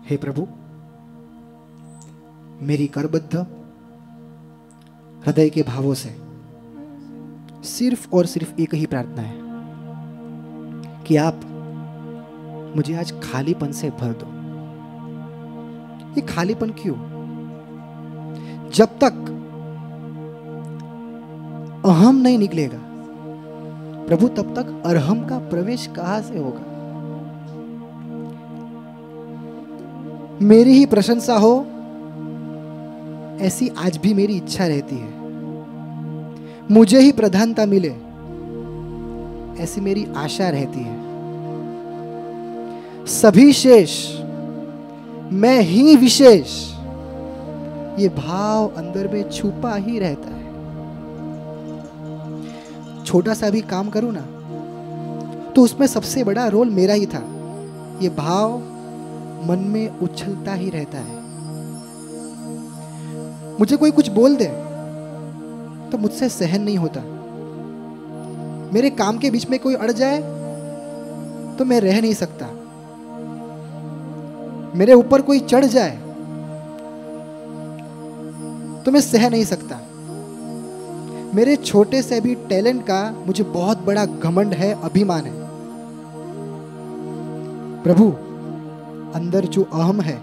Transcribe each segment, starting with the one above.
हे प्रभु, मेरी करबद्ध हृदय के भावों से सिर्फ और सिर्फ एक ही प्रार्थना है कि आप मुझे आज खालीपन से भर दो। ये खालीपन क्यों? जब तक अहम नहीं निकलेगा प्रभु, तब तक अरहम का प्रवेश कहां से होगा? मेरी ही प्रशंसा हो ऐसी आज भी मेरी इच्छा रहती है, मुझे ही प्रधानता मिले ऐसी मेरी आशा रहती है। सभी शेष, मैं ही विशेष, ये भाव अंदर में छुपा ही रहता है। छोटा सा भी काम करूं ना तो उसमें सबसे बड़ा रोल मेरा ही था। ये भाव मन में उछलता ही रहता है। मुझे कोई कुछ बोल दे तो मुझसे सहन नहीं होता। मेरे काम के बीच में कोई अड़ जाए तो मैं रह नहीं सकता। मेरे ऊपर कोई चढ़ जाए तो मैं सह नहीं सकता। मेरे छोटे से भी टैलेंट का मुझे बहुत बड़ा घमंड है, अभिमान है। प्रभु, अंदर जो अहम है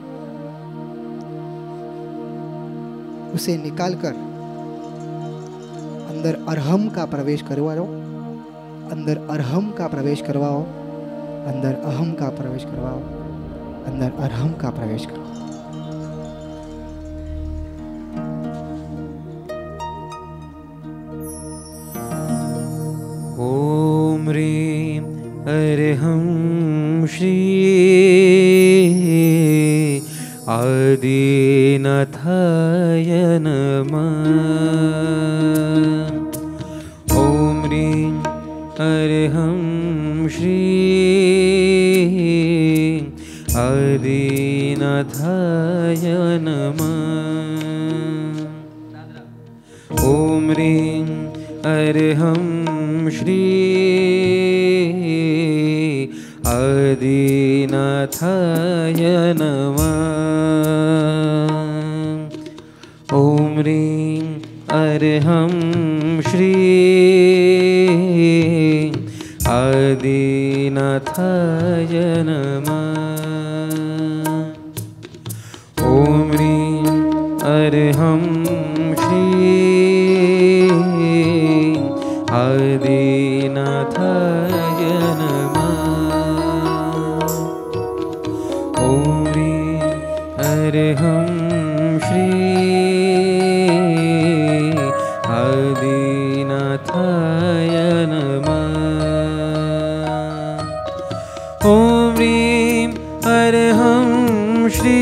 उसे निकालकर अंदर अरहम का प्रवेश करवाओ, अंदर अरहम का प्रवेश करवाओ, अंदर अहम का प्रवेश करवाओ, अंदर अरहम का प्रवेश करवाओ। ओम ह्रीं अरहं श्री आदिनाथाय नमः। ओम ह्रीं अरहं श्री आदिनाथाय नमः। ओम ह्रीं अरहं श्री आदिनाथाय नमः। ओम ह्रीं अरहं श्री आदिनाथाय नमः। ओम ह्रीं अरहं श्री आदिनाथाय नमः। ओम ह्रीं अरहं श्री आदिनाथाय नमः। ओम ह्रीं अरहं श्री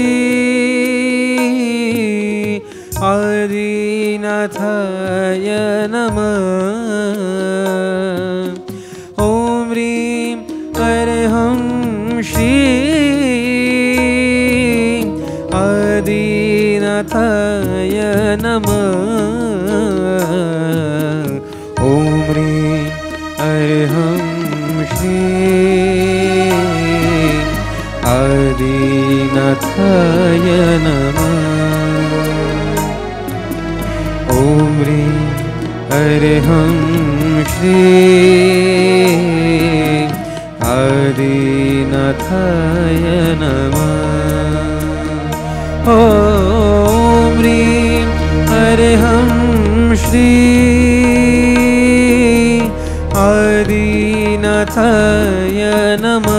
आदिनाथाय नमः। ओम ह्रीं अरहं श्री आदिनाथाय नमः। ओम ह्रीं अरहं श्री आदिनाथाय नमः। ओम ह्रीं अरहं श्री आदिनाथाय नमः। ओम ह्रीं अरहं श्री आदिनाथाय नमः।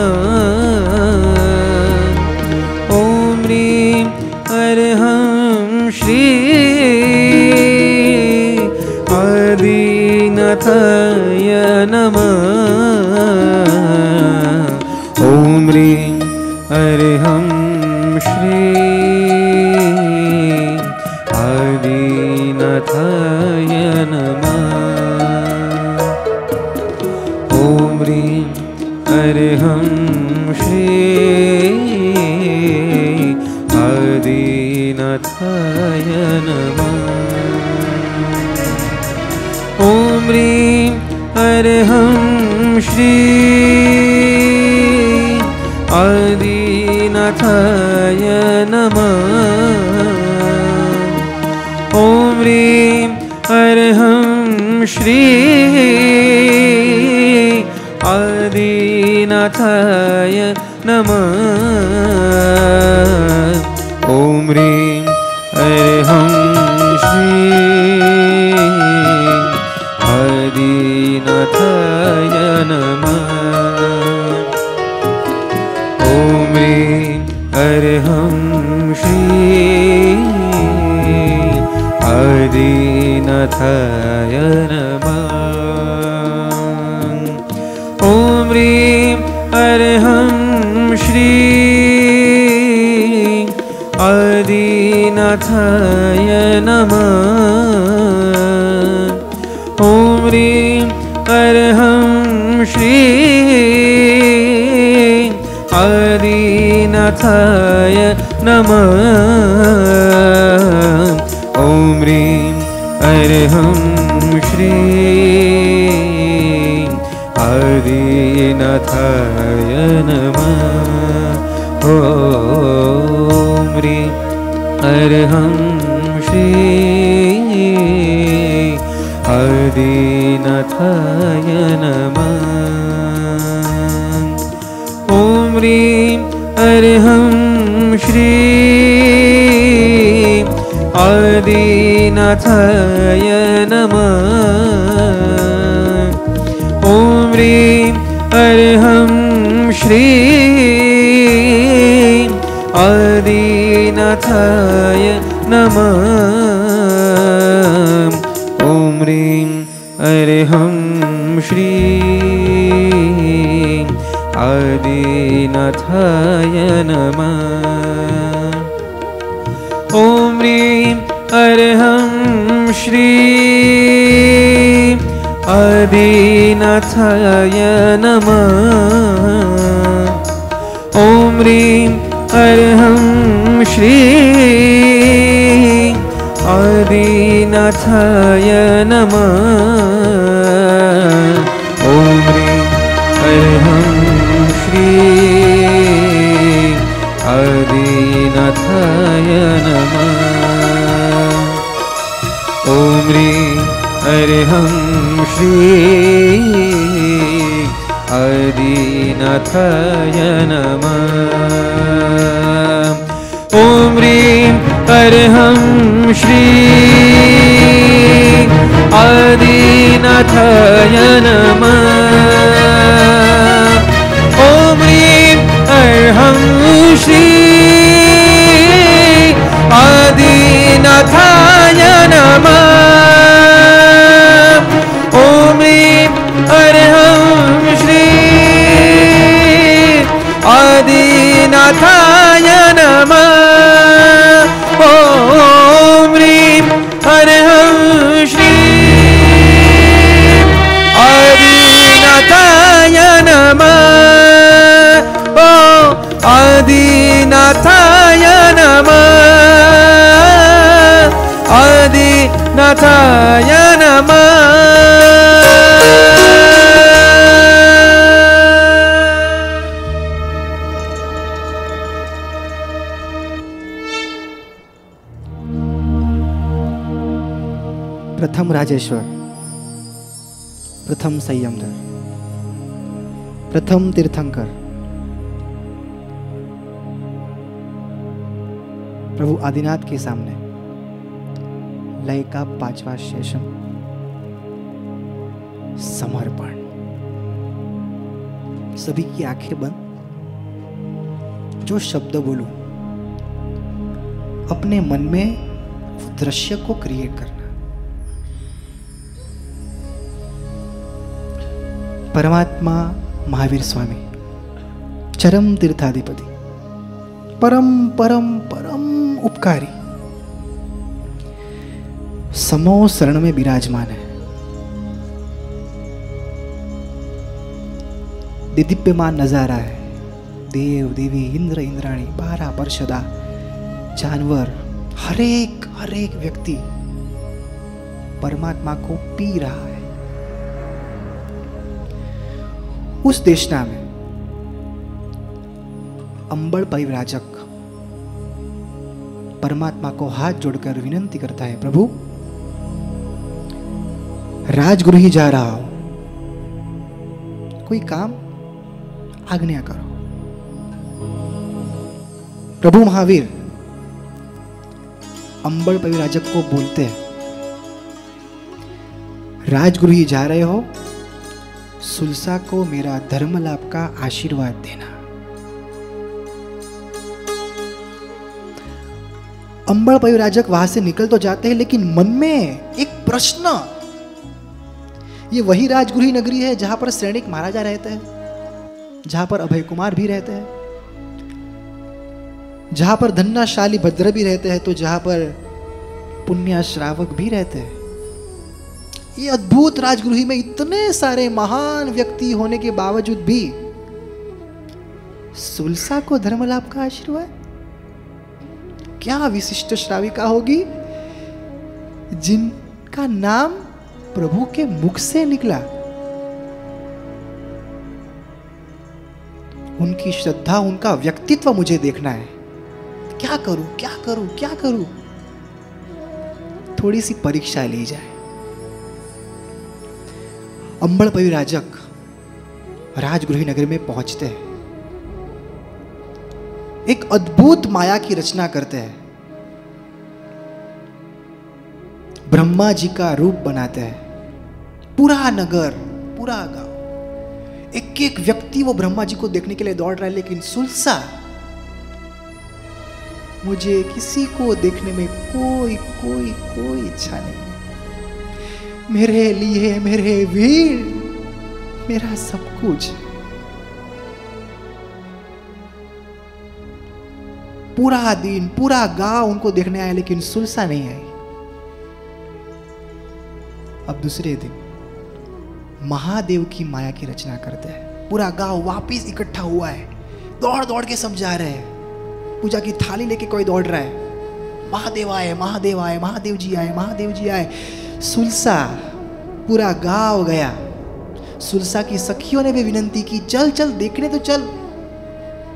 ओम ह्रीं अरहं श्री आदिनाथाय नमः। ओम ह्रीं अरहं श्री आदिनाथाय नमः। ओम ह्रीं अरहं श्री आदिनाथाय नमः। ओम ह्रीं अरहं श्री आदिनाथाय आदिनाथाय नमः। ॐ ह्रीं अर्हं श्री आदिनाथाय नमः। ॐ ह्रीं अर्हं श्री आदिनाथाय नमः। ॐ ह्रीं अर्हं श्री आदिनाथाय नमः। ॐ ह्रीं अर्हं श्री आदिनाथाय नमः। ॐ ह्रीं अर्हं श्री आदिनाथाय नमः। ॐ ह्रीं अर्हं श्री आदिनाथाय नमः। ॐ ह्रीं अर्हं श्री आदिनाथाय नमः। ॐ ह्रीं अर्हं श्री आदिनाथाय नमः। ॐ ह्रीं अर्हं श्री आदिनाथाय नमः। ॐ ह्रीं अर्हं श्री आदिनाथाय नमः। ॐ ह्रीं अर्हं श्री आदिनाथाय नमः। ॐ ह्रीं अर्हं श्री आदिनाथाय नमः। ॐ ह्रीं अर्हं श्री आदिनाथाय नमः। ॐ ह्रीं अर्हं श्री आदिनाथाय नमः। ॐ ह्रीं अर्हं श्री आदिनाथाय नमः। ॐ ह्रीं अर्हं श्री आदिनाथाय नमः। ॐ ह्रीं अर्हं श्री आदिनाथाय नमः। ॐ ह्रीं अर्हं श्री आदिनाथाय नमः। ॐ आदिनाथाय नमः। आदिनाथाय नमः। प्रथम राजेश्वर, प्रथम संयमधर, प्रथम तीर्थंकर, प्रभु आदिनाथ के सामने लय का 5वां सेशन समर्पण। सभी की आंखें बंद। जो शब्द बोलूं अपने मन में दृश्य को क्रिएट करना। परमात्मा महावीर स्वामी, चरम तीर्थाधिपति, परम परम परम उपकारी, समो शरण में विराजमान है। दिव्यमान नजारा है। देव देवी इंद्र इंद्राणी 12 पार्षदा जानवर हर एक व्यक्ति परमात्मा को पी रहा है। उस देशना में अंबड़ परिव्राजक परमात्मा को हाथ जोड़कर विनंती करता है, प्रभु राजगृह ही जा रहा हूं, कोई काम आज्ञा करो। प्रभु महावीर अंबड़ परिव्राजक को बोलते हैं, राजगृह ही जा रहे हो, सुलसा को मेरा धर्म लाभ का आशीर्वाद देना। अंबड़ परिव्राजक वहां से निकल तो जाते हैं, लेकिन मन में एक प्रश्न, ये वही राजगृह नगरी है जहां पर सैनिक महाराजा रहते हैं, जहां पर अभय कुमार भी रहते हैं, जहां पर धन्नाशाली भद्र भी रहते हैं, तो जहां पर पुण्य श्रावक भी रहते हैं। ये अद्भुत राजगृह में इतने सारे महान व्यक्ति होने के बावजूद भी सुलसा को धर्म लाभ का आशीर्वाद? क्या विशिष्ट श्राविका होगी जिनका नाम प्रभु के मुख से निकला? उनकी श्रद्धा, उनका व्यक्तित्व मुझे देखना है। क्या करूं, क्या करूं, क्या करूं? थोड़ी सी परीक्षा ली जाए। अंबड़ परिव्राजक राजगृह नगर में पहुंचते हैं, एक अद्भुत माया की रचना करते हैं, ब्रह्मा जी का रूप बनाते हैं। पूरा नगर, पूरा गांव, एक एक व्यक्ति वो ब्रह्मा जी को देखने के लिए दौड़ रहा है, लेकिन सुलसा, मुझे किसी को देखने में कोई कोई कोई इच्छा नहीं है। मेरे लिए, मेरे वीर, मेरा सब कुछ। पूरा दिन, पूरा गांव उनको देखने आया, लेकिन सुलसा नहीं आई। अब दूसरे दिन महादेव की माया की रचना करते हैं। पूरा गांव वापिस इकट्ठा हुआ है, दौड़ दौड़ के सब जा रहे हैं। पूजा की थाली लेके कोई दौड़ रहा है, महादेव आए, महादेव आए, महादेव जी आए, महादेव जी आए। सुलसा, पूरा गांव गया। सुलसा की सखियों ने भी विनंती की, चल चल देखने तो चल।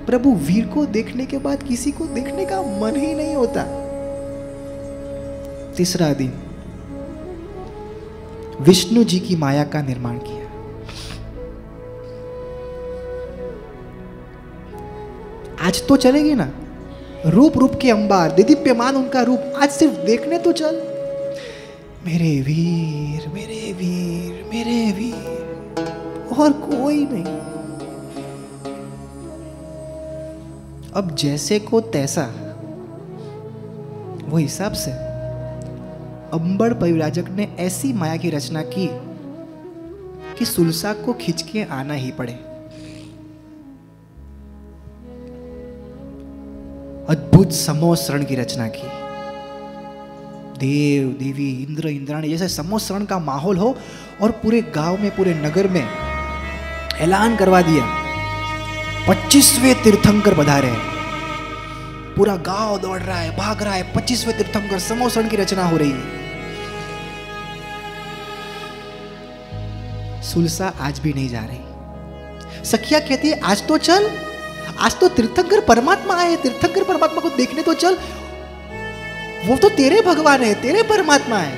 प्रभु वीर को देखने के बाद किसी को देखने का मन ही नहीं होता। तीसरा दिन विष्णु जी की माया का निर्माण किया। आज तो चलेगी ना, रूप रूप के अंबार, दिदीप्यमान उनका रूप, आज सिर्फ देखने तो चल। मेरे वीर, मेरे वीर, मेरे वीर, और कोई नहीं। अब जैसे को तैसा, वो हिसाब से अंबड़ परिव्राजक ने ऐसी माया की रचना की कि सुलसा को खींच के आना ही पड़े। अद्भुत समोसरण की रचना की। देव देवी, इंद्र इंद्राणी जैसे समोसरण का माहौल हो, और पूरे गांव में, पूरे नगर में ऐलान करवा दिया, 25वें तीर्थंकर पधारे हैं। पूरा गांव दौड़ रहा है, भाग रहा है, 25वें तीर्थंकर, समोसरण की रचना हो रही है। सुलसा आज भी नहीं जा रही। सखिया कहती है, आज तो चल, आज तो तीर्थंकर परमात्मा आए, तीर्थंकर परमात्मा को देखने तो चल। वो तो तेरे भगवान है, तेरे परमात्मा है।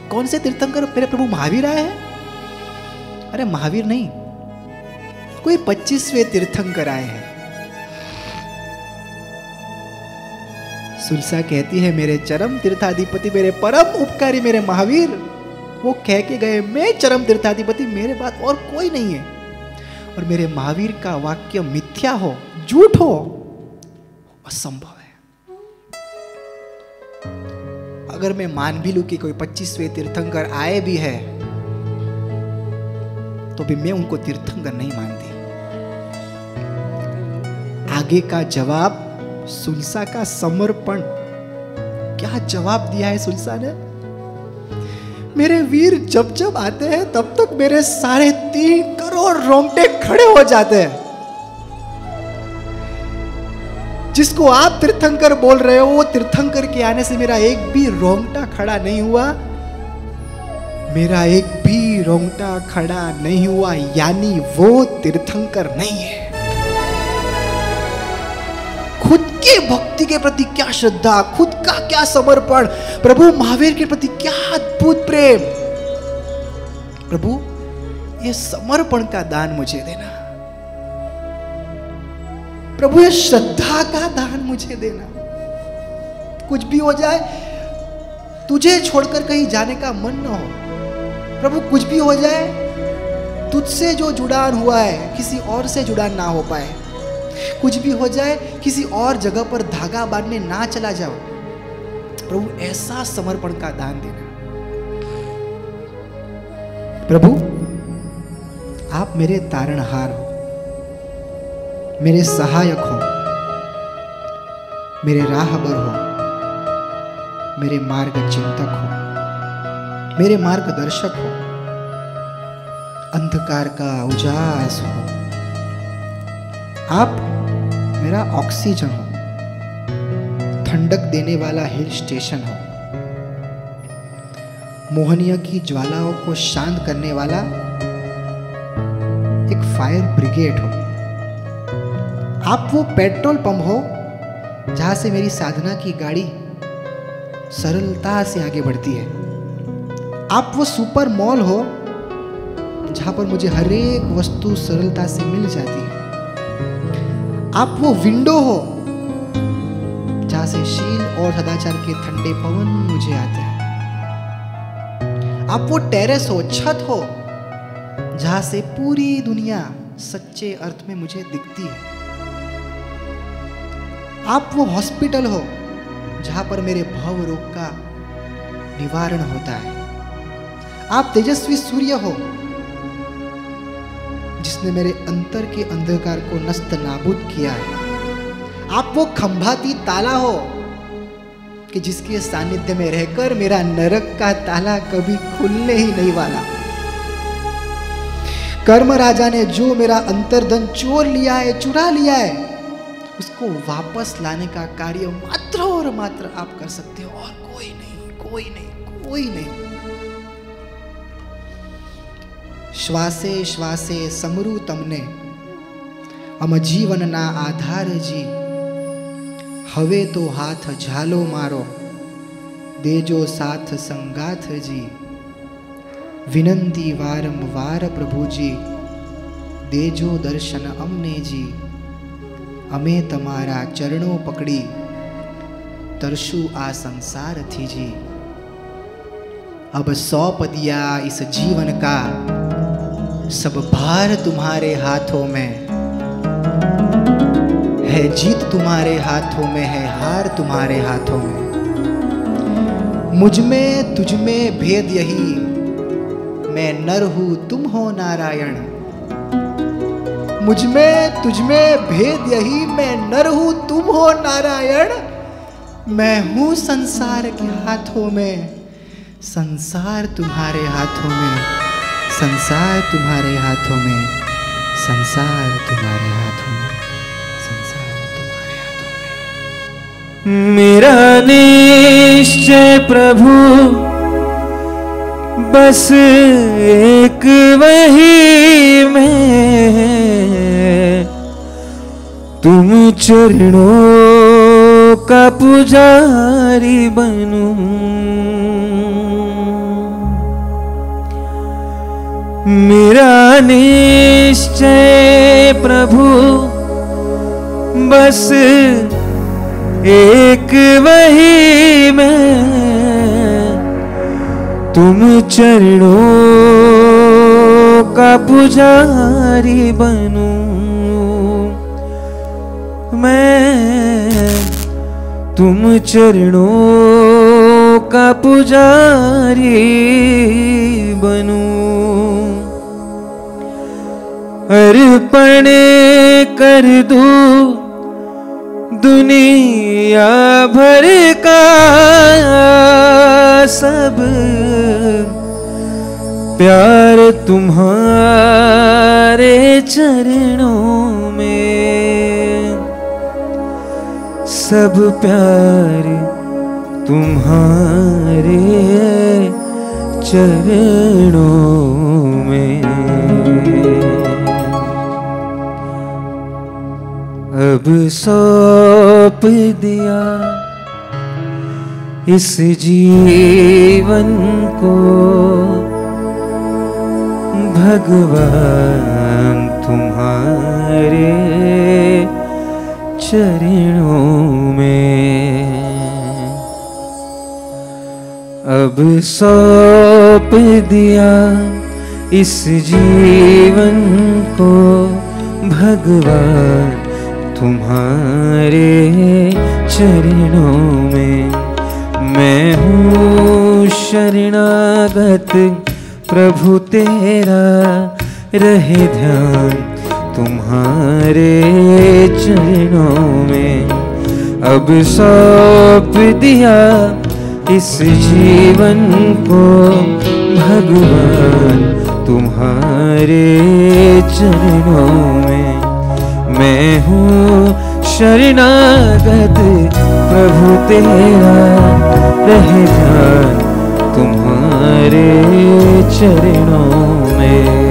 कौन से तीर्थंकर? मेरे प्रभु महावीर आए हैं। अरे महावीर नहीं, कोई 25वें तीर्थंकर आए हैं। सुलसा कहती है, मेरे चरम तीर्थाधिपति, मेरे परम उपकारी, मेरे महावीर, वो कह के गए, मैं चरम तीर्थाधिपति, मेरे बाद और कोई नहीं है। और मेरे महावीर का वाक्य मिथ्या हो, झूठ हो, असंभव है। अगर मैं मान भी लूं कि कोई 25वें तीर्थंकर आए भी है, तो भी मैं उनको तीर्थंकर नहीं मानती। आगे का जवाब, सुलसा का समर्पण। क्या जवाब दिया है सुलसा ने? मेरे वीर जब जब आते हैं तब तक मेरे 3.5 करोड़ रोंगटे खड़े हो जाते हैं। जिसको आप तीर्थंकर बोल रहे हो, वो तीर्थंकर के आने से मेरा एक भी रोंगटा खड़ा नहीं हुआ। मेरा एक भी रोंगटा खड़ा नहीं हुआ, यानी वो तीर्थंकर नहीं है। खुद के भक्ति के प्रति क्या श्रद्धा, खुद का क्या समर्पण, प्रभु महावीर के प्रति क्या अद्भुत प्रेम। प्रभु ये समर्पण का दान मुझे देना, प्रभु ये श्रद्धा का दान मुझे देना। कुछ भी हो जाए, तुझे छोड़कर कहीं जाने का मन न हो। प्रभु कुछ भी हो जाए, तुझसे जो जुड़ान हुआ है किसी और से जुड़ान ना हो पाए। कुछ भी हो जाए, किसी और जगह पर धागा बांधने ना चला जाओ। प्रभु ऐसा समर्पण का दान देना। प्रभु आप मेरे तारणहार हो, मेरे सहायक हो, मेरे राहबर हो, मेरे मार्ग चिंतक हो, मेरे मार्गदर्शक हो, अंधकार का उजास हो। आप मेरा ऑक्सीजन हो, ठंडक देने वाला हिल स्टेशन हो, मोहनिया की ज्वालाओं को शांत करने वाला एक फायर ब्रिगेड हो। आप वो पेट्रोल पंप हो जहां से मेरी साधना की गाड़ी सरलता से आगे बढ़ती है। आप वो सुपर मॉल हो जहां पर मुझे हर एक वस्तु सरलता से मिल जाती है। आप वो विंडो हो जहां से शील और सदाचार के ठंडे पवन मुझे आते हैं। आप वो टेरेस हो, छत हो, जहां से पूरी दुनिया सच्चे अर्थ में मुझे दिखती है। आप वो हॉस्पिटल हो जहां पर मेरे भव रोग का निवारण होता है। आप तेजस्वी सूर्य हो जिसने मेरे अंतर के अंधकार को नस्त नाबूद किया है। आप वो खंभाती ताला हो कि जिसके सानिध्य में रहकर मेरा नरक का ताला कभी खुलने ही नहीं वाला। कर्म राजा ने जो मेरा अंतर्धन चोर लिया है, चुरा लिया है, उसको वापस लाने का कार्य मात्र और मात्र आप कर सकते हो, और कोई नहीं, कोई नहीं, कोई नहीं। श्वासे श्वासे समरू तमने अम जीवन ना आधार जी, हवे तो हाथ झालो मारो देजो साथ संगाथ जी। विनंती वारंवार प्रभु जी देजो दर्शन अमने जी। अमे तमारा चरणों पकड़ी तरसू आ संसार थी जी। अब सौंप दिया इस जीवन का सब भार तुम्हारे हाथों में है। जीत तुम्हारे हाथों में है, हार तुम्हारे हाथों में। मुझ में तुझ में भेद यही, मैं नर हूं तुम हो नारायण। मुझ में तुझ में भेद यही, मैं नर हूं तुम हो नारायण। मैं हूं संसार के हाथों में, संसार तुम्हारे हाथों में। संसार तुम्हारे हाथों में, संसार तुम्हारे हाथों में, संसार तुम्हारे हाथों में। मेरा निश्चय प्रभु बस एक वही में, तुम चरणों का पुजारी बनूं। मेरा निश्चय प्रभु बस एक वही में, तुम चरणों का पुजारी बनूं। मैं तुम चरणों का पुजारी बनूं। अर्पण कर दूं दुनिया भर का सब प्यार तुम्हारे चरणों में। सब प्यार तुम्हारे चरणों में। अब सौंप दिया इस जीवन को भगवान तुम्हारे चरणों में। अब सौंप दिया इस जीवन को भगवान तुम्हारे चरणों में। मैं हूँ शरणागत प्रभु तेरा, रहे ध्यान तुम्हारे चरणों में। अब सौंप दिया इस जीवन को भगवान तुम्हारे चरणों में। मैं हूँ शरणागत प्रभु तेरा, रहे ध्यान तुम्हारे चरणों में।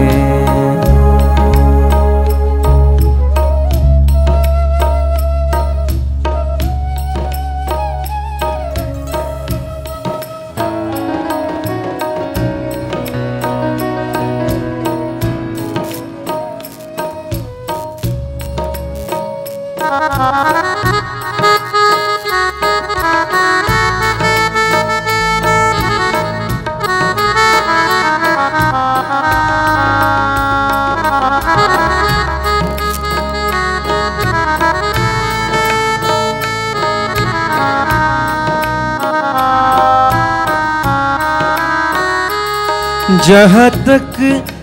जहाँ तक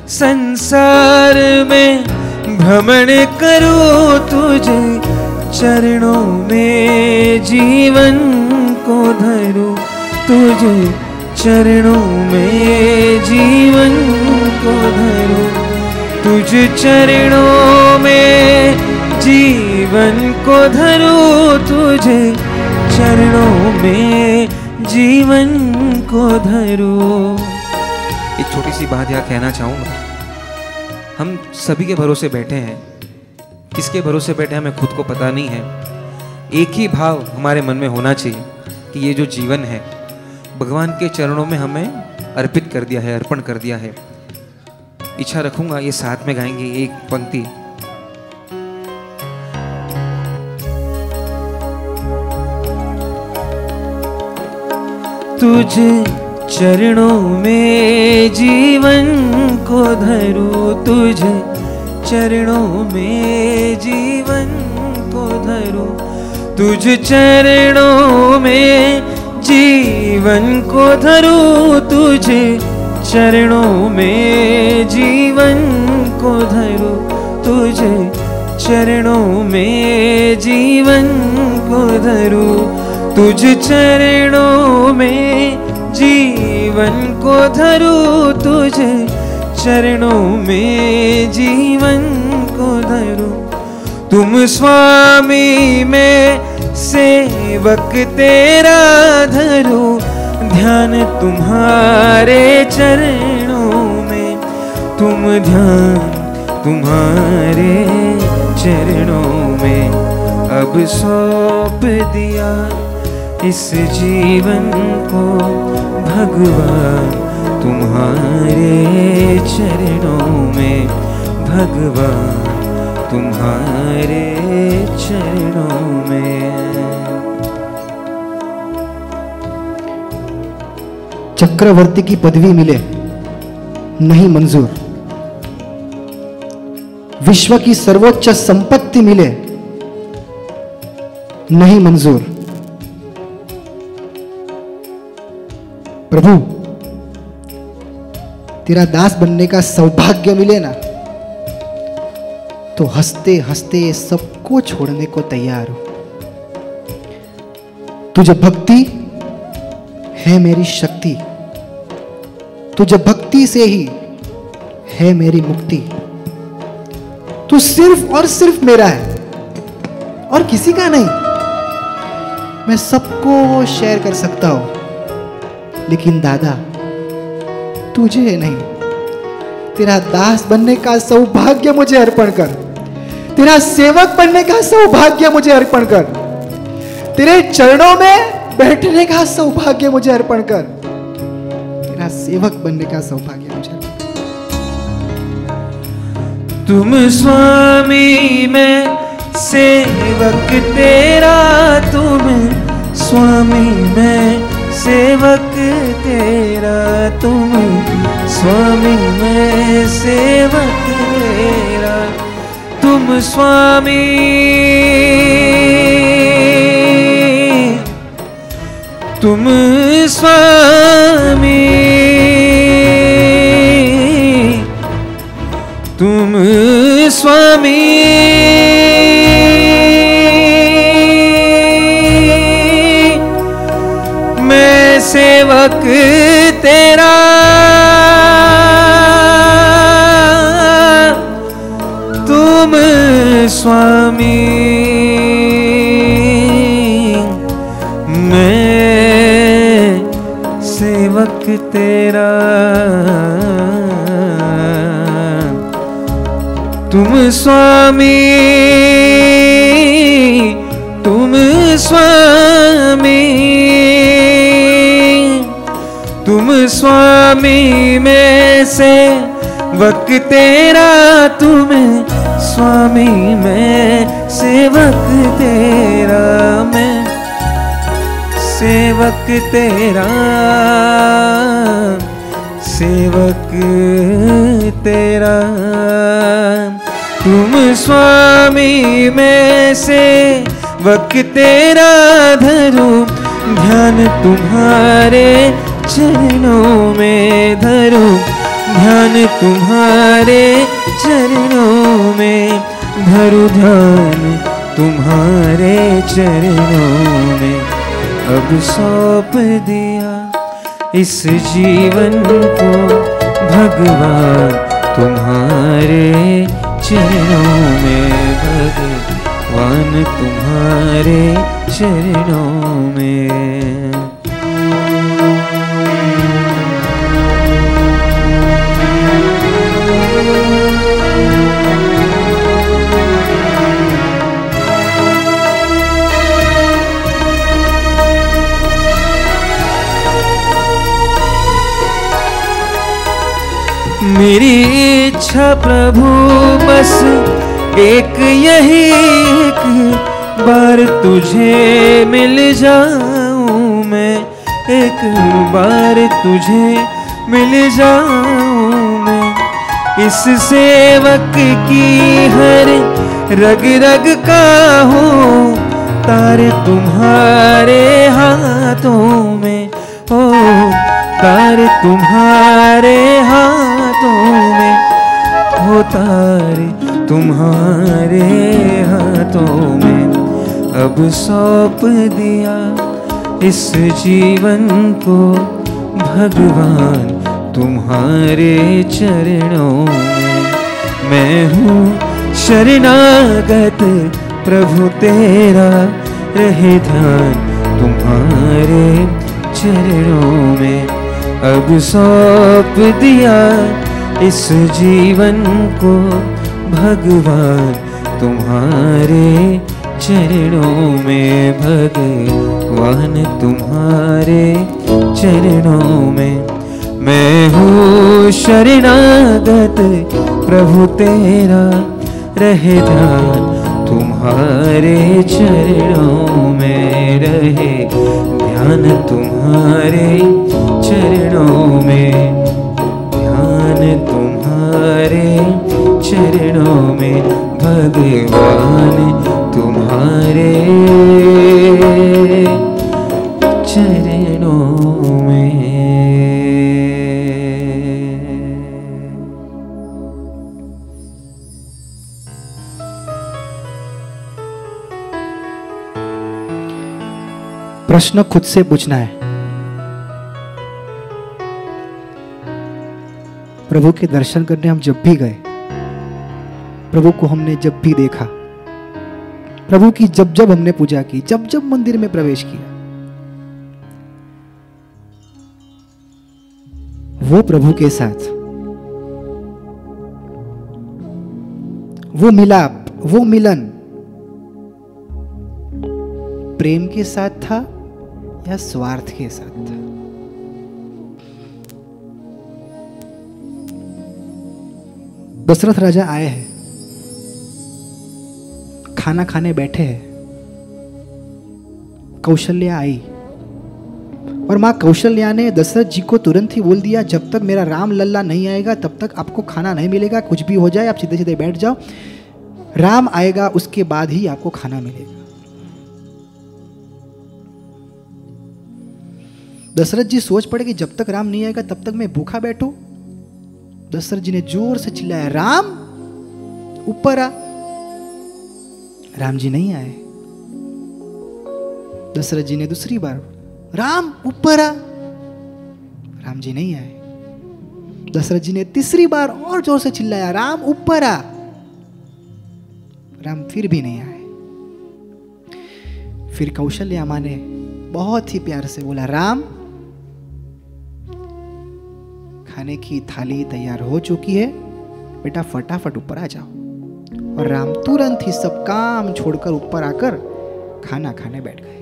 संसार में भ्रमण करूं तुझे चरणों में जीवन को धरूं, तुझे चरणों में जीवन को धरूं, तुझ चरणों में जीवन को धरूं, तुझे चरणों में जीवन को धरूं। एक छोटी सी बात यहाँ कहना चाहूँगा, हम सभी के भरोसे बैठे हैं। किसके भरोसे बैठे हैं हमें खुद को पता नहीं है। एक ही भाव हमारे मन में होना चाहिए कि ये जो जीवन है भगवान के चरणों में हमें अर्पित कर दिया है, अर्पण कर दिया है। इच्छा रखूंगा ये साथ में गाएंगे एक पंक्ति। तुझे चरणों में जीवन को धरूं, तुझे चरणों में जीवन को धरूं, तुझ चरणों में जीवन को धरूं, तुझे चरणों में जीवन को धरूं, तुझे चरणों में जीवन को धरूं, तुझ चरणों में जीवन को धरूं, तुझे चरणों में जीवन को धरूं। तुम स्वामी मैं सेवक तेरा धरूं, ध्यान तुम्हारे चरणों में, तुम ध्यान तुम्हारे चरणों में। अब सौंप दिया इस जीवन को भगवान तुम्हारे चरणों में, भगवान तुम्हारे चरणों में। चक्रवर्ती की पदवी मिले नहीं मंजूर, विश्व की सर्वोच्च संपत्ति मिले नहीं मंजूर। प्रभु तेरा दास बनने का सौभाग्य मिले ना तो हंसते हंसते सबको छोड़ने को तैयार हो। तुझे भक्ति है मेरी शक्ति, तुझे भक्ति से ही है मेरी मुक्ति। तू सिर्फ और सिर्फ मेरा है और किसी का नहीं। मैं सबको शेयर कर सकता हूं लेकिन दादा तुझे नहीं। तेरा दास बनने का सौभाग्य मुझे अर्पण कर, तेरा सेवक बनने का सौभाग्य मुझे अर्पण कर, तेरे चरणों में बैठने का सौभाग्य मुझे अर्पण कर, तेरा सेवक बनने का सौभाग्य मुझे अर्पण कर। तुम स्वामी मैं सेवक तेरा, तुम स्वामी मैं सेवक तेरा, तुम स्वामी मैं सेवक तेरा, तुम स्वामी, तुम स्वामी, तुम स्वामी, मैं सेवक तेरा, तुम स्वामी, मैं सेवक तेरा, तुम स्वामी, तुम स्वामी, तुम स्वामी, मैं सेवक तेरा, तुम स्वामी मैं सेवक तेरा, मैं सेवक तेरा, सेवक तेरा, तुम स्वामी मैं सेवक तेरा, धरूं ध्यान तुम्हारे चरणों में, धरूं ध्यान तुम्हारे चरणों में, धरूं ध्यान तुम्हारे चरणों में, अब सौंप दिया इस जीवन को भगवान तुम्हारे चरणों में, भगवान तुम्हारे चरणों में। मेरी इच्छा प्रभु बस एक यही, एक बार तुझे मिल जाऊं मैं, एक बार तुझे मिल जाऊं मैं, इस सेवक की हर रग रग का हूँ तारे तुम्हारे हाथों में, ओ तारे तुम्हारे हाथों में, हो तारे तुम्हारे हाथों में, अब सौंप दिया इस जीवन को भगवान तुम्हारे चरणों में। मैं हूँ शरणागत प्रभु तेरा, रहे ध्यान तुम्हारे चरणों में, अब सौंप दिया इस जीवन को भगवान तुम्हारे चरणों में, भगवान तुम्हारे चरणों में। मैं हूँ शरणागत प्रभु तेरा, रहे ध्यान तुम्हारे चरणों में, रहे ध्यान तुम्हारे चरणों में, ध्यान तुम्हारे चरणों में, भगवान तुम्हारे चरणों में। प्रश्न खुद से पूछना है, प्रभु के दर्शन करने हम जब भी गए, प्रभु को हमने जब भी देखा, प्रभु की जब जब हमने पूजा की, जब जब मंदिर में प्रवेश किया, वो प्रभु के साथ वो मिलाप, वो मिलन प्रेम के साथ था या स्वार्थ के साथ था? दशरथ राजा आए हैं, खाना खाने बैठे हैं, कौशल्या आई और मां कौशल्या ने दशरथ जी को तुरंत ही बोल दिया, जब तक मेरा राम लल्ला नहीं आएगा तब तक आपको खाना नहीं मिलेगा, कुछ भी हो जाए आप सीधे सीधे बैठ जाओ, राम आएगा उसके बाद ही आपको खाना मिलेगा। दशरथ जी सोच पड़े कि जब तक राम नहीं आएगा तब तक मैं भूखा बैठूं। दशरथ जी ने जोर से चिल्लाया, राम ऊपर आ। राम जी नहीं आए। दशरथ जी ने दूसरी बार, राम ऊपर आ। राम जी नहीं आए। दशरथ जी ने तीसरी बार और जोर से चिल्लाया, राम ऊपर आ। राम फिर भी नहीं आए। फिर कौशल्या मां ने बहुत ही प्यार से बोला, राम खाने की थाली तैयार हो चुकी है, बेटा फटाफट ऊपर आ जाओ। और राम तुरंत ही सब काम छोड़कर ऊपर आकर खाना खाने बैठ गए।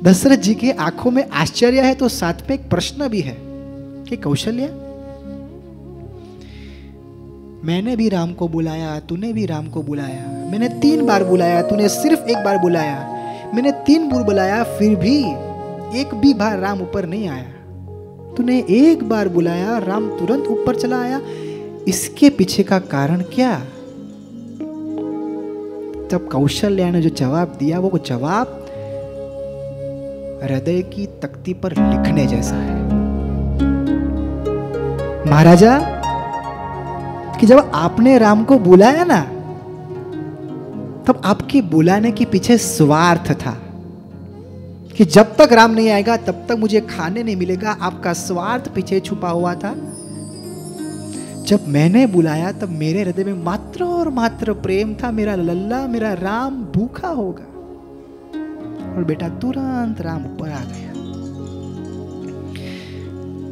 दशरथ जी के आंखों में आश्चर्य है तो साथ में एक प्रश्न भी है कि कौशल्या, मैंने भी राम को बुलाया, तूने भी राम को बुलाया, मैंने 3 बार बुलाया, तूने सिर्फ 1 बार बुलाया, मैंने 3 बार बुलाया, फिर भी एक भी बार राम ऊपर नहीं आया। तूने 1 बार बुलाया, राम तुरंत ऊपर चला आया, इसके पीछे का कारण क्या? तब कौशल्या ने जो जवाब दिया वो जवाब हृदय की तख्ती पर लिखने जैसा है। महाराजा कि जब आपने राम को बुलाया ना, तब आपके बुलाने के पीछे स्वार्थ था कि जब तक राम नहीं आएगा तब तक मुझे खाने नहीं मिलेगा। आपका स्वार्थ पीछे छुपा हुआ था। जब मैंने बुलाया तब मेरे हृदय में मात्र और मात्र प्रेम था, मेरा लल्ला, मेरा राम भूखा होगा। और बेटा तुरंत राम ऊपर आ गया।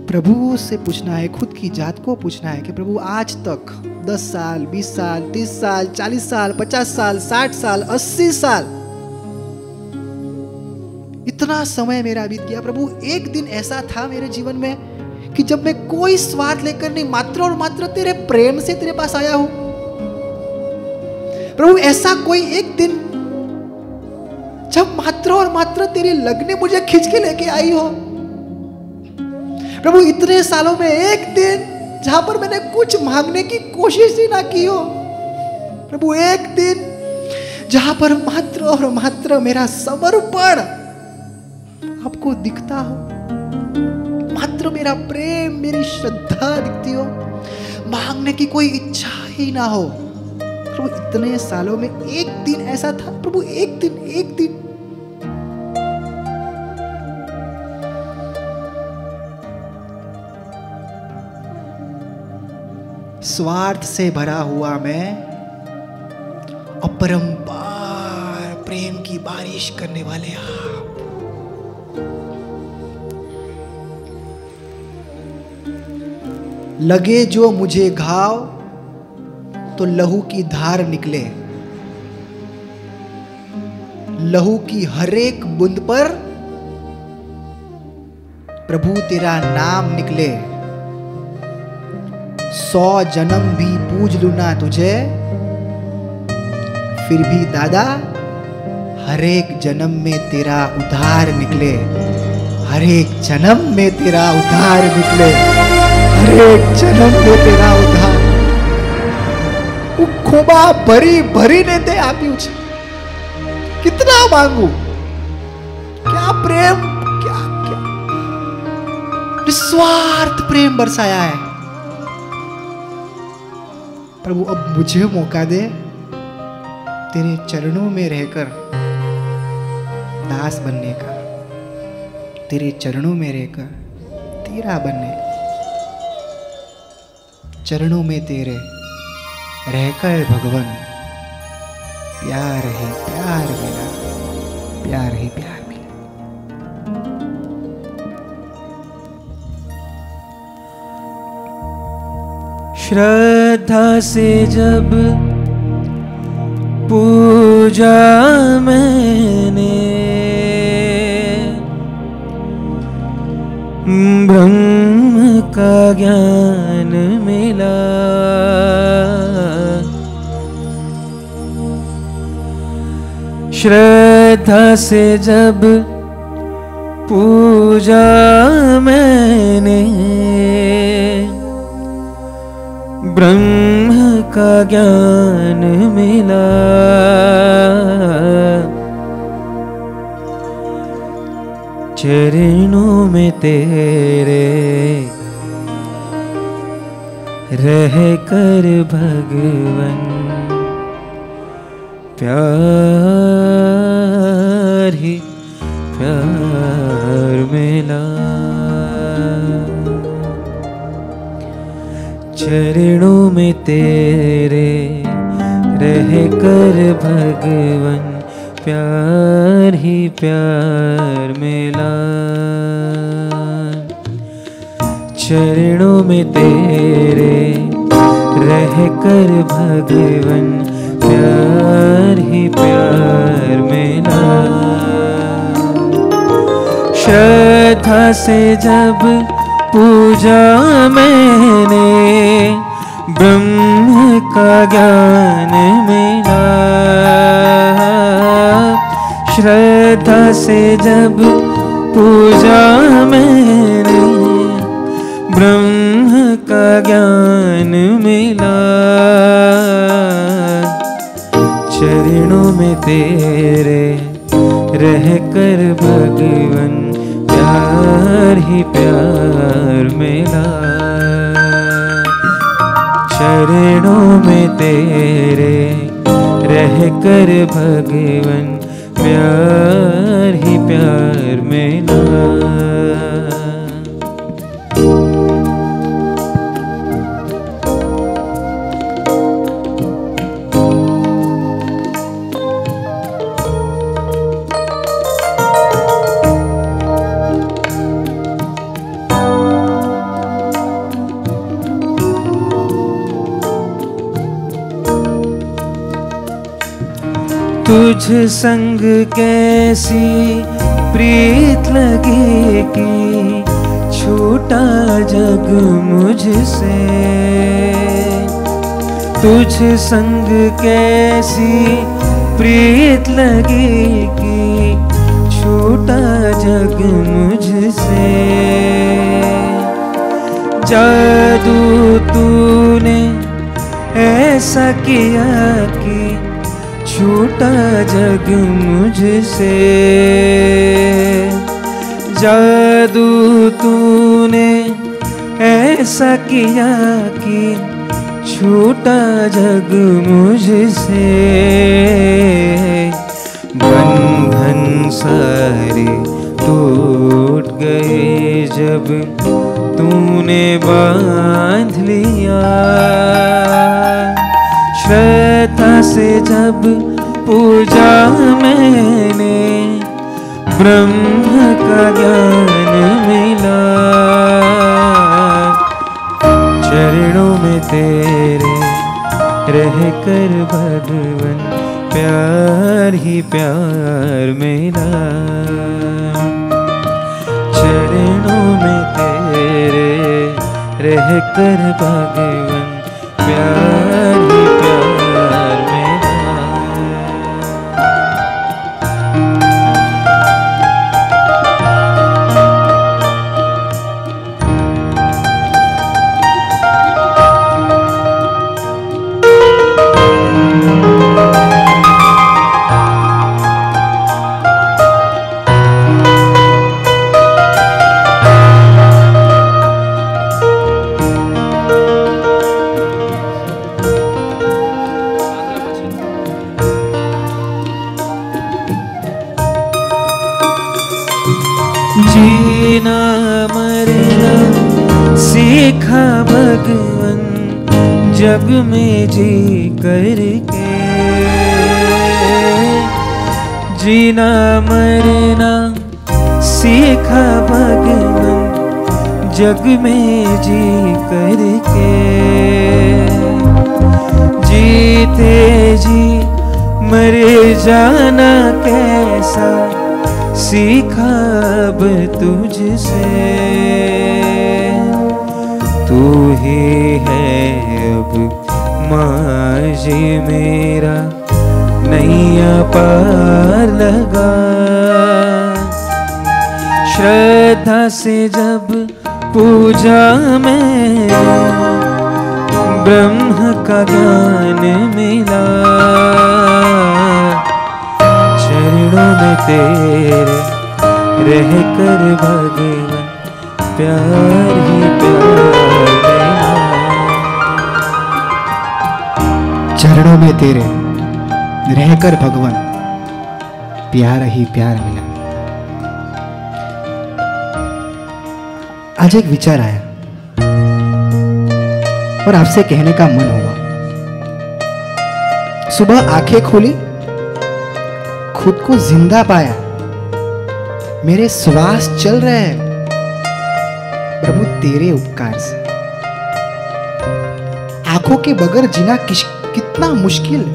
प्रभु से पूछना है, खुद की जात को पूछना है कि प्रभु आज तक 10 साल, 20 साल, 30 साल, 40 साल, 50 साल, 60 साल, 80 साल, इतना समय मेरा बीत गया। प्रभु एक दिन ऐसा था मेरे जीवन में कि जब मैं कोई स्वार्थ लेकर नहीं, मात्र और मात्र तेरे प्रेम से तेरे पास आया हूं। प्रभु ऐसा कोई एक दिन जब मात्र और मात्र तेरी लगने मुझे खींच के लेके आई हो। प्रभु इतने सालों में एक दिन जहां पर मैंने कुछ मांगने की कोशिश ही ना की हो। प्रभु एक दिन जहां पर मात्र और मात्र मेरा समर्पण आपको दिखता हो, मात्र मेरा प्रेम, मेरी श्रद्धा दिखती हो, मांगने की कोई इच्छा ही ना हो। प्रभु इतने सालों में एक दिन ऐसा था। प्रभु एक दिन स्वार्थ से भरा हुआ मैं अपरंपार प्रेम की बारिश करने वाले आप, लगे जो मुझे घाव तो लहू की धार निकले, लहू की हर एक बूंद पर प्रभु तेरा नाम निकले। 100 जन्म भी पूज लूं ना तुझे, फिर भी दादा हर एक जन्म में तेरा उद्धार निकले, हर एक जन्म में तेरा उद्धार निकले, हर एक जन्म में तेरा उद्धार। वो खोबा भरी भरी ने ते आप्યું છે। कितना मांगू, क्या प्रेम, क्या क्या निस्वार्थ प्रेम बरसाया है। प्रभु अब मुझे मौका दे तेरे चरणों में रहकर दास बनने का, तेरे चरणों में रहकर तेरा बनने का, चरणों में तेरे रहकर भगवान प्यार ही प्यार मिला, प्यार ही प्यार मिला। श्रद्धा श्रद्धा से जब पूजा मैंने ब्रह्म का ज्ञान मिला। श्रद्धा से जब पूजा मैंने ब्रह्म का ज्ञान मिला। चरणों में तेरे रह कर भगवन प्यार ही प्यार मिला। चरणों में तेरे रह कर भगवन प्यार ही प्यार मिला। चरणों में तेरे रह कर भगवन प्यार ही प्यार मिला। श्रद्धा से जब पूजा मैंने ब्रह्म का ज्ञान मिला। श्रद्धा से जब पूजा मैंने ब्रह्म का ज्ञान मिला। चरणों में तेरे रह कर भगवन प्यार ही प्यार मिला। चरणों में तेरे रह कर भगवन प्यार ही प्यार मिला। तुझ संग कैसी प्रीत लगेगी, छूटा जग मुझसे। तुझ संग कैसी प्रीत लगेगी, छूटा जग मुझसे। जादू तूने ऐसा किया कि छूटा जग मुझसे। जादू तूने ऐसा किया कि छूटा जग मुझसे। बंधन सारे टूट गए जब तूने बांध लिया। श्रद्धा से जब पूजा मैंने ब्रह्म का ज्ञान मिला। चरणों में तेरे रह कर भगवन प्यार ही प्यार मिला। चरणों में तेरे रह कर भगवन प्यार ही प्यार मिला। जीना मरना सीखा भगवन जग में जी करके। जीना मरना सीखा भगवन जग में जी करके। जीते जी मर जाना कैसा सीखा अब तुझसे। तू ही है अब माझी मेरा नैया पार लगा। श्रद्धा से जब पूजा में ब्रह्म का ज्ञान मिला। चरणों में तेरे रह कर भगवान प्यार ही प्यार मिला। चरणों में तेरे रहकर भगवान प्यार ही प्यार मिला। आज एक विचार आया और आपसे कहने का मन हुआ। सुबह आंखें खोली, खुद को जिंदा पाया, मेरे श्वास चल रहे हैं प्रभु तेरे उपकार से। आंखों के बगैर जीना कितना मुश्किल है।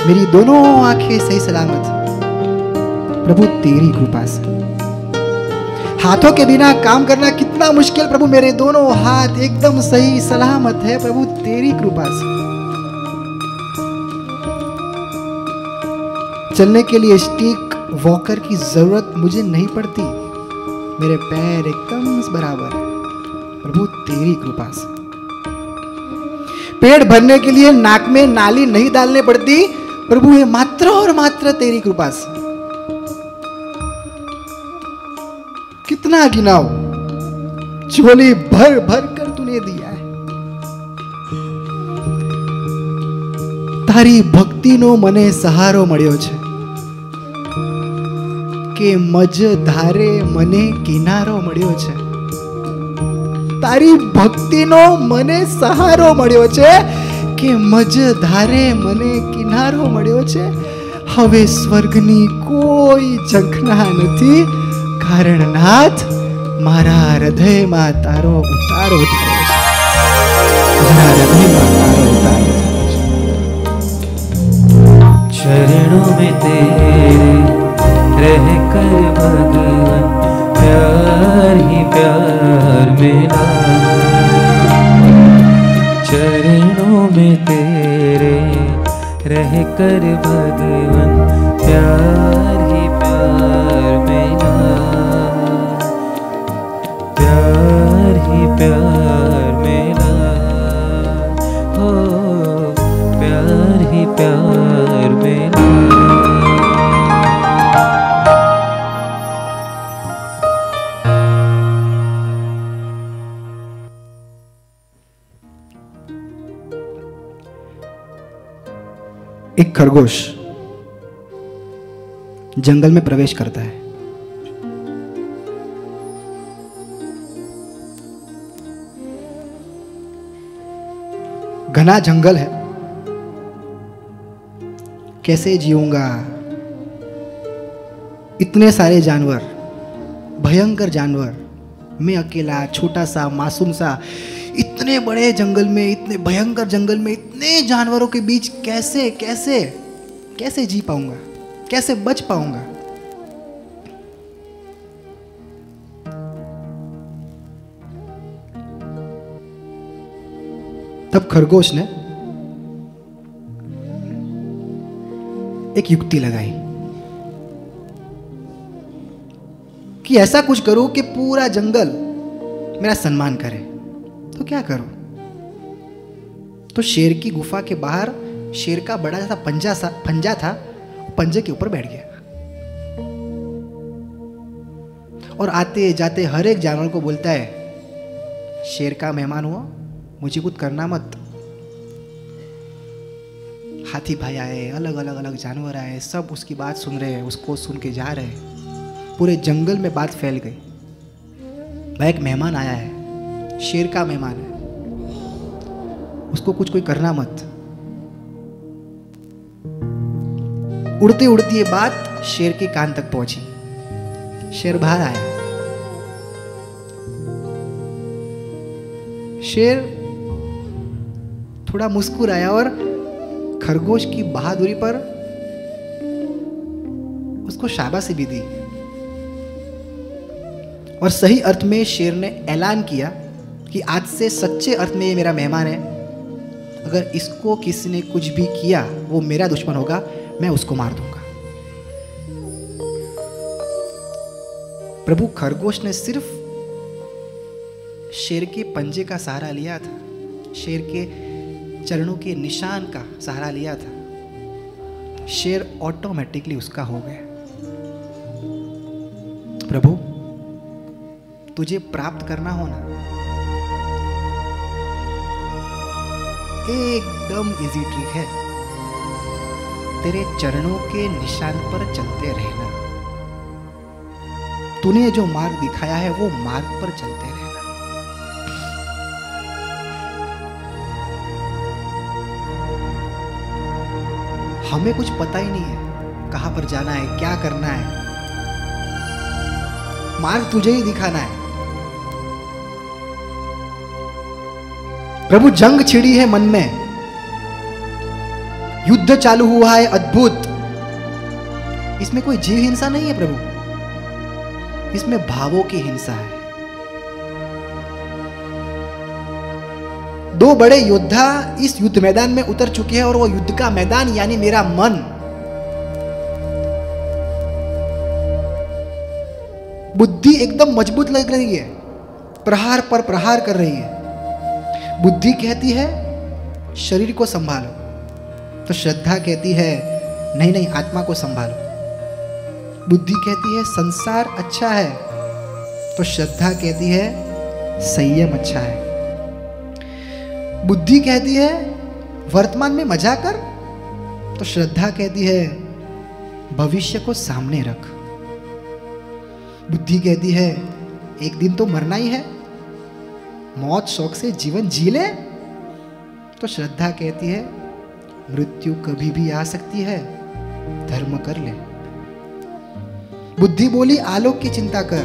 मेरी दोनों आंखें सही सलामत प्रभु तेरी कृपा से। हाथों के बिना काम करना कितना मुश्किल प्रभु, मेरे दोनों हाथ एकदम सही सलामत है प्रभु तेरी कृपा से। चलने के लिए स्टिक वॉकर की जरूरत मुझे नहीं पड़ती, मेरे पैर एकदम बराबर है प्रभु तेरी कृपा से। पेट भरने के लिए नाक में नाली नहीं डालने पड़ती प्रभु, ये मात्र और मात्र तेरी कृपा से। कितना गिनाओ, झोली भर भर कर तूने दिया है। तारी भक्ति नो मने सहारो मळ्यो छे के मज धारे मने किनारो मळ्यो छे। तारी भक्ति नो मने सहारो मळ्यो छे के मज धारे मने किनारो मळ्यो छे। हवे स्वर्गनी कोई ઝંખના નથી, કારણ નાથ મારા હૃદયમાં તારો ઉતારો થયો છે। મારા હૃદયમાં તારો ઉતારો થયો છે। चरणों में तेरे रह कर भगवान प्यार ही प्यार मिला। चरणों में तेरे रह कर भगवान प्यार ही प्यार मिला। प्यार ही प्यार मिला, हो प्यार ही प्यार मिला। एक खरगोश जंगल में प्रवेश करता है। घना जंगल है, कैसे जीऊंगा, इतने सारे जानवर, भयंकर जानवर, मैं अकेला छोटा सा मासूम सा, इतने बड़े जंगल में, इतने भयंकर जंगल में, इतने जानवरों के बीच कैसे कैसे कैसे जी पाऊंगा, कैसे बच पाऊंगा। तब खरगोश ने एक युक्ति लगाई कि ऐसा कुछ करूं कि पूरा जंगल मेरा सम्मान करे। तो क्या करूं? तो शेर की गुफा के बाहर शेर का बड़ा सा पंजा था, पंजे के ऊपर बैठ गया और आते जाते हर एक जानवर को बोलता है, शेर का मेहमान हुआ, मुझे कुछ करना मत। हाथी भाई आए, अलग अलग जानवर आए, सब उसकी बात सुन रहे हैं, उसको सुन के जा रहे हैं। पूरे जंगल में बात फैल गई, भाई एक मेहमान आया है, शेर का मेहमान है, उसको कुछ कोई करना मत। उड़ती उड़ती ये बात शेर के कान तक पहुंची। शेर बाहर आया। शेर थोड़ा मुस्कुराया और खरगोश की बहादुरी पर उसको शाबाशी भी दी। और सही अर्थ में शेर ने ऐलान किया कि आज से सच्चे अर्थ में ये मेरा मेहमान है, अगर इसको किसी ने कुछ भी किया वो मेरा दुश्मन होगा, मैं उसको मार दूंगा। प्रभु खरगोश ने सिर्फ शेर के पंजे का सहारा लिया था, शेर के चरणों के निशान का सहारा लिया था, शेर ऑटोमेटिकली उसका हो गया। प्रभु तुझे प्राप्त करना हो ना, एकदम इजी ट्रिक है, तेरे चरणों के निशान पर चलते रहना। तूने जो मार्ग दिखाया है वो मार्ग पर चलते रहना। हमें कुछ पता ही नहीं है कहां पर जाना है, क्या करना है, मार्ग तुझे ही दिखाना है। प्रभु जंग छिड़ी है मन में, युद्ध चालू हुआ है अद्भुत। इसमें कोई जीव हिंसा नहीं है प्रभु, इसमें भावों की हिंसा है। दो बड़े योद्धा इस युद्ध मैदान में उतर चुके हैं और वो युद्ध का मैदान यानी मेरा मन। बुद्धि एकदम मजबूत लग रही है, प्रहार पर प्रहार कर रही है। बुद्धि कहती है शरीर को संभालो, तो श्रद्धा कहती है नहीं नहीं आत्मा को संभालो। बुद्धि कहती है संसार अच्छा है, तो श्रद्धा कहती है संयम अच्छा है। बुद्धि कहती है वर्तमान में मजा कर, तो श्रद्धा कहती है भविष्य को सामने रख। बुद्धि कहती है एक दिन तो मरना ही है, मौत शौक से जीवन जी ले, तो श्रद्धा कहती है मृत्यु कभी भी आ सकती है, धर्म कर ले। बुद्धि बोली आलोक की चिंता कर,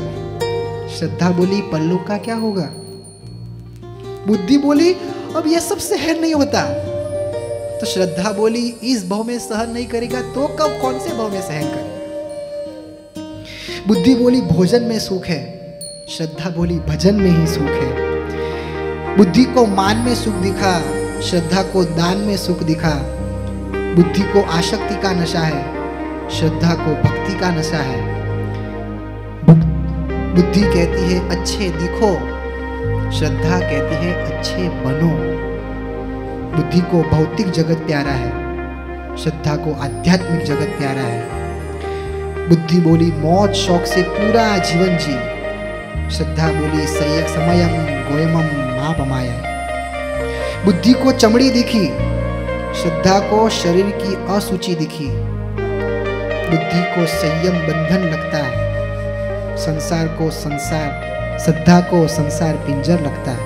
श्रद्धा बोली परलोक का क्या होगा। बुद्धि बोली अब यह सब सहन नहीं होता, तो श्रद्धा बोली इस भव में सहन नहीं करेगा तो कब कौन से भव में सहन करेगा। बुद्धि बोली भोजन में सुख है, श्रद्धा बोली भजन में ही सुख है। बुद्धि को मान में सुख दिखा, श्रद्धा को दान में सुख दिखा। बुद्धि को आसक्ति का नशा है, श्रद्धा को भक्ति का नशा है। बुद्धि कहती है अच्छे दिखो, श्रद्धा कहती है अच्छे बनो। बुद्धि को भौतिक जगत प्यारा है, श्रद्धा को आध्यात्मिक जगत प्यारा है। बुद्धि बोली मौज शौक से पूरा जीवन जी, श्रद्धा बोली समयम गोयमम मापमाय। बुद्धि को चमड़ी दिखी, श्रद्धा को शरीर की असुचि दिखी। बुद्धि को संयम बंधन लगता है, संसार को संसार, श्रद्धा को संसार पिंजर लगता है।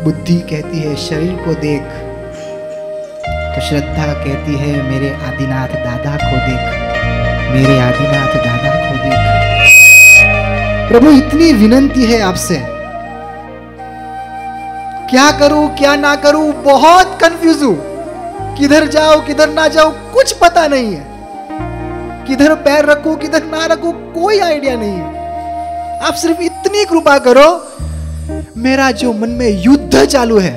बुद्धि कहती है शरीर को देख, तो श्रद्धा कहती है मेरे आदिनाथ दादा को देख, मेरे आदिनाथ दादा को देख। प्रभु इतनी विनंती है आपसे, क्या करूं क्या ना करूं, बहुत कंफ्यूज हूं, किधर जाऊं किधर ना जाऊं कुछ पता नहीं है, किधर पैर रखूं किधर ना रखूं कोई आइडिया नहीं है। आप सिर्फ इतनी कृपा करो, मेरा जो मन में युद्ध चालू है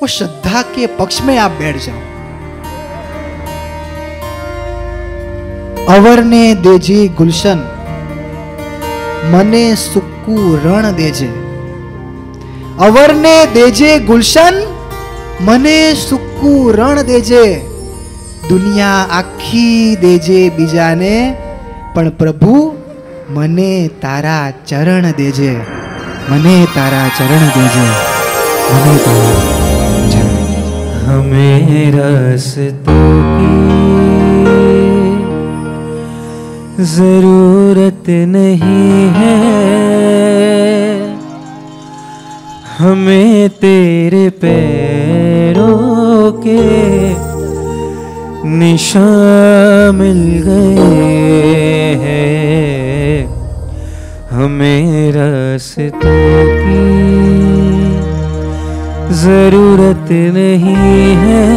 वो श्रद्धा के पक्ष में आप बैठ जाओ। अवरने देजे गुलशन, मने सुक्कू रण देजे। अवरने देजे गुलशन, मने सुक्कू रण देजे। दुनिया आखी देजे बीजाने, पण प्रभु मने तारा चरण देजे, मने तारा चरण देजे, मने तारा चरण देजे। हमें रास्तों की जरूरत नहीं है, हमें तेरे पैरों के निशान मिल गए हैं। हमें रास्तों की जरूरत नहीं है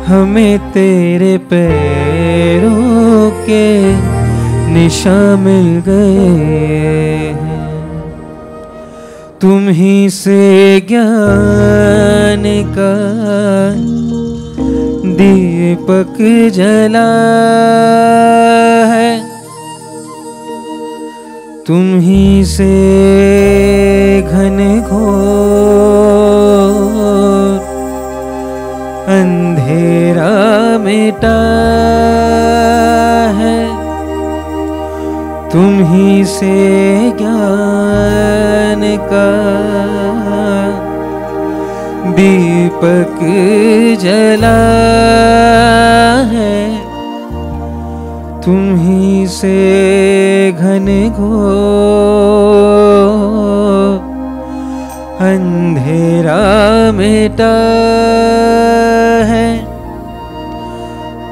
हमें तेरे पैरों के निशान मिल गए हैं। तुम ही से ज्ञान का दीपक जला है, तुम ही से घन घोर अंधेरा मिटा है, तुम ही से ज्ञान का दीपक जला है, तुम ही से घन घोर अंधेरा मिटा है।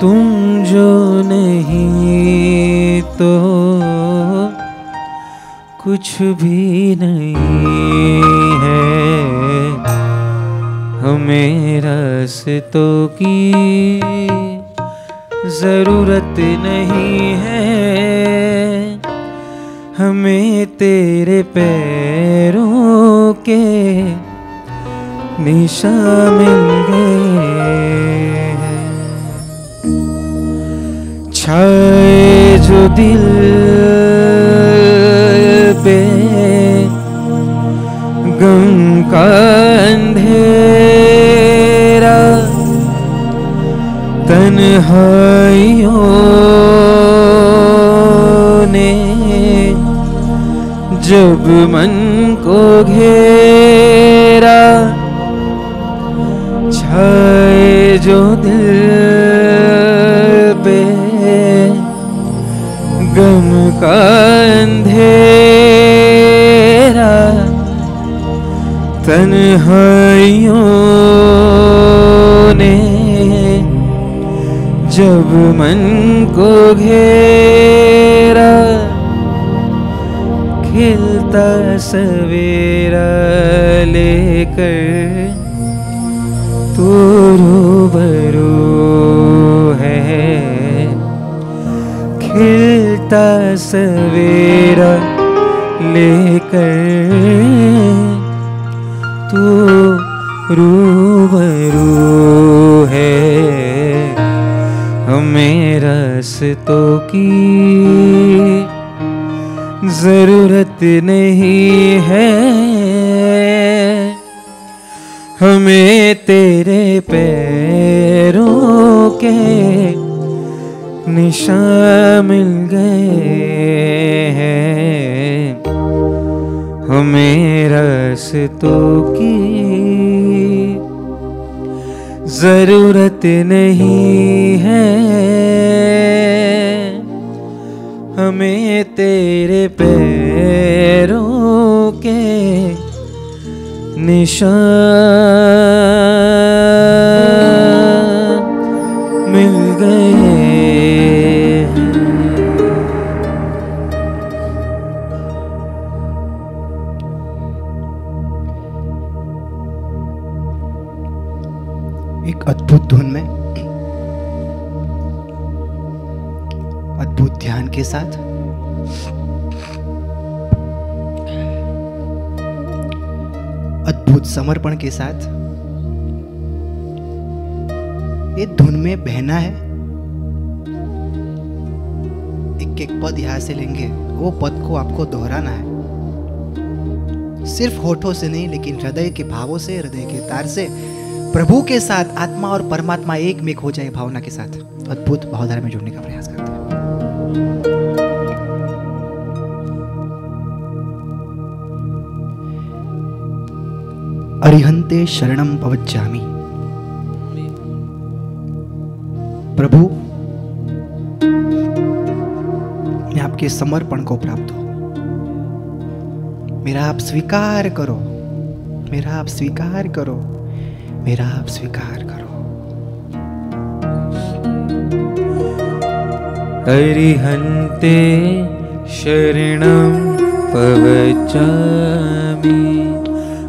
तुम जो नहीं तो कुछ भी नहीं है, हमें रास्तों की जरूरत नहीं है, हमें तेरे पैरों के निशान मिल गए हैं। छाए जो दिल पे गम का अंधेरा, तन्हाइयों ने जब मन को घेरा, छाए जो दिल पे गम का अंधेरा, तन्हाइयों ने जब मन को घेरा, खिलता सवेरा लेकर तू रूबरू है, खिलता सवेरा लेकर तू रूबरू है, हमें रास्तों की जरूरत नहीं है, हमें तेरे पैरों के निशान मिल गए हैं, हमें रास्तों की जरूरत नहीं है, हमें तेरे पैरों के निशान मिल गए। एक अद्भुत धुन में अद्भुत ध्यान के साथ अद्भुत समर्पण के साथ ये धुन में बहना है। एक एक पद यहां से लेंगे, वो पद को आपको दोहराना है, सिर्फ होठों से नहीं लेकिन हृदय के भावों से, हृदय के तार से प्रभु के साथ आत्मा और परमात्मा एक में हो जाए भावना के साथ अद्भुत भावधारा में जुड़ने का प्रयास करते हैं। अरिहंते शरणम पवज्जामि। प्रभु मैं आपके समर्पण को प्राप्त हो, मेरा आप स्वीकार करो, मेरा आप स्वीकार करो, मेरा आप स्वीकार करो। अरिहंते शरणं पवज्जामि,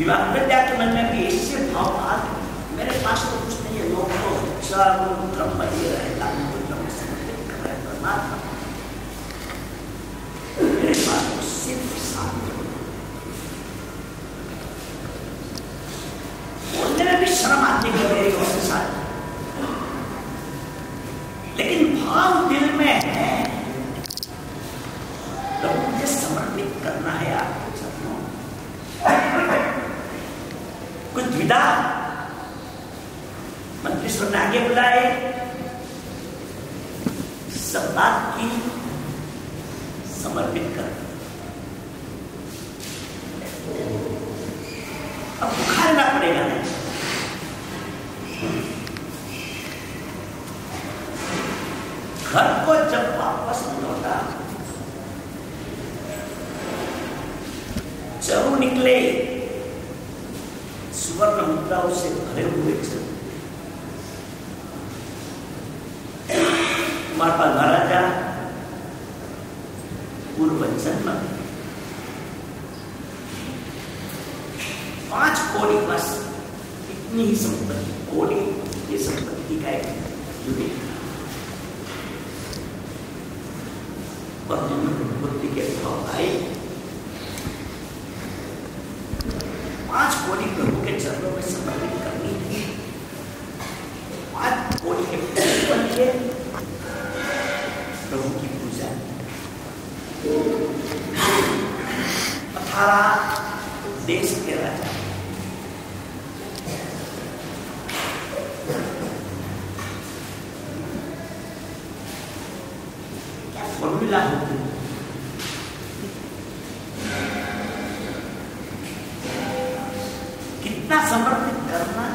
विवाह कर जाके मन में भी ऐसे भाव आ मेरे पास तो कुछ नहीं है, लोग तो सब ब्रह्म ये रहेगा, ब्रह्म समर्पित कर रहे परमात्मा, मेरे पास तो सिर्फ शांति, बोलने में भी शर्म आती है मेरी ओर से साथ, लेकिन भाव दिल में है, तो मुझे समर्पित करना है आपको चरणों। कुछ द्विधा मंत्री ने आगे बुलाए, सब बात की समर्पित कर, अब बुखारना पड़ेगा नहीं, घर को जब वापस लौटा, चरु निकले सुवर्ण मुद्राओं से भरे हुए चरु, कुमारपाल महाराजा पूर्व जन्म 5 कोड़ी बस इतनी ही संपत्ति, कोड़ी ये संपत्ति का एक यूनिट, और बुद्धि के भाव आए, 5 कोड़ी प्रभु के चरणों में समर्पित करनी थी, 5 कोड़ी के बनिए प्रभु की पूजा, 18 देश के राजा, क्या फॉर्मूला होती है, कितना समर्पित करना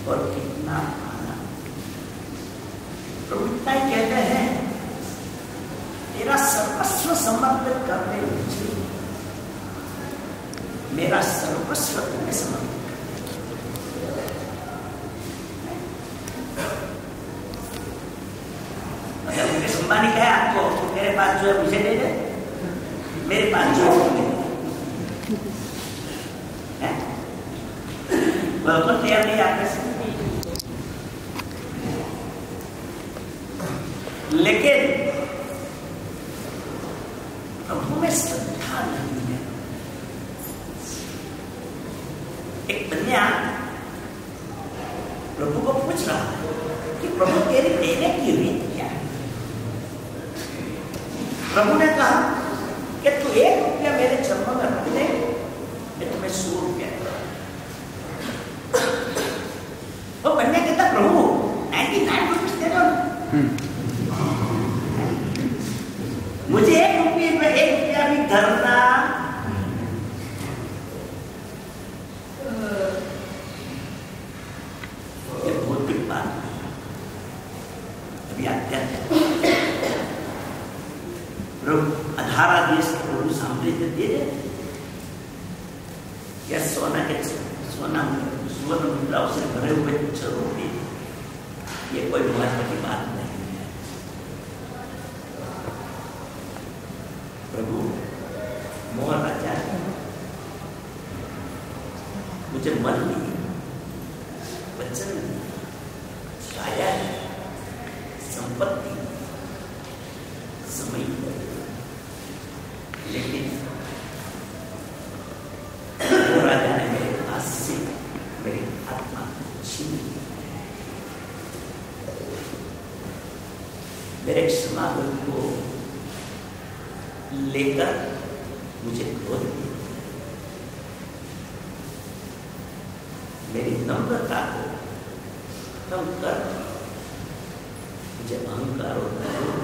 और कितना पाना। प्रभु इतना ही कहते हैं, तेरा सर्वस्व समर्पित करने मुझे, मेरा सर्वस्व तुम्हें समर्पित कर। अगर मुझे संभानी कहे आपको तो मेरे पास जो है मुझे दे दे, मेरे पास जो है बिल्कुल तैयार नहीं आपने से, लेकिन प्रभु में श्रद्धा नहीं है। एक बनिया प्रभु को पूछ रहा है कि प्रभु तेरी देने की रीत क्या है। प्रभु ने कहा कि तू 1 रुपया मेरे चरणों में रख दे, मैं तुम्हें 100 रुपया दूंगा। वो बनिया कहता प्रभु 99 रुपीज दे दो, मुझे 1 रुपये में 1 रुपया भी धरना, ये भौतिक बात अभी आध्यात्मिक। प्रभु अधारा देश के प्रभु सामने दे दे, या सोना के सोना सुवर्ण मुद्राओं से भरे हुए चरु दे, ये कोई महत्व की बात नहीं है। प्रभु मोहन राजा मुझे मन नहीं, वचन नहीं, छाया नहीं, संपत्ति, समय, लेकिन वो राजा ने मेरे पास से मेरी आत्मा छीन ली, मेरे समागम को लेकर मुझे क्रोध दिया, मेरी नम्रता को कम कर मुझे अहंकार और क्रोध,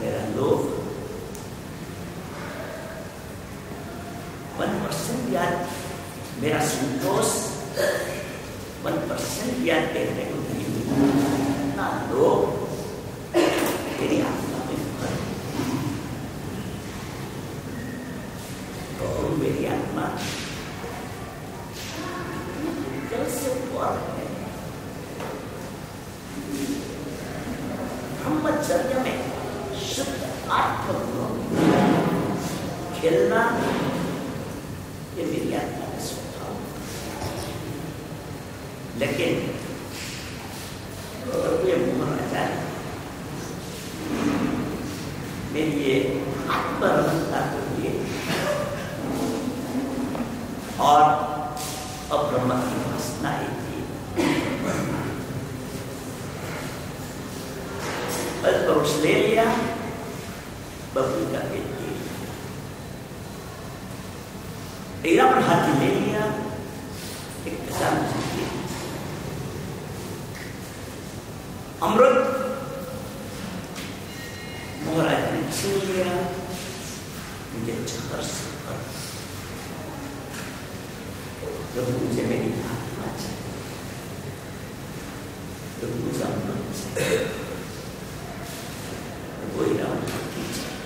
मेरा लोभ 1% याद, मेरा संतोष 1% याद देखने को नहीं मिला, ना लोभ मेरी आत्मा में भर, और मेरी आत्मा जल से पर है। ब्रह्मचर्य में शुद्ध आत्मज्ञान खेलना ये मेरी आत्मा का स्वभाव। लेकिन ये मोहन आ जाए मेरी ये आत्मरमणता को लिए और अब ब्रह्म की वासना ही थी। परुष ले लिया, बबली का पेट ले लिया, तेरा पर हाथी ले लिया, एक किसान अमृत महाराज ने छीन लिया, मुझे छतर से प्रभु मुझे मेरी आत्मा चाहिए, प्रभु मुझे अमृत चाहिए, प्रभु राम भक्ति चाहिए,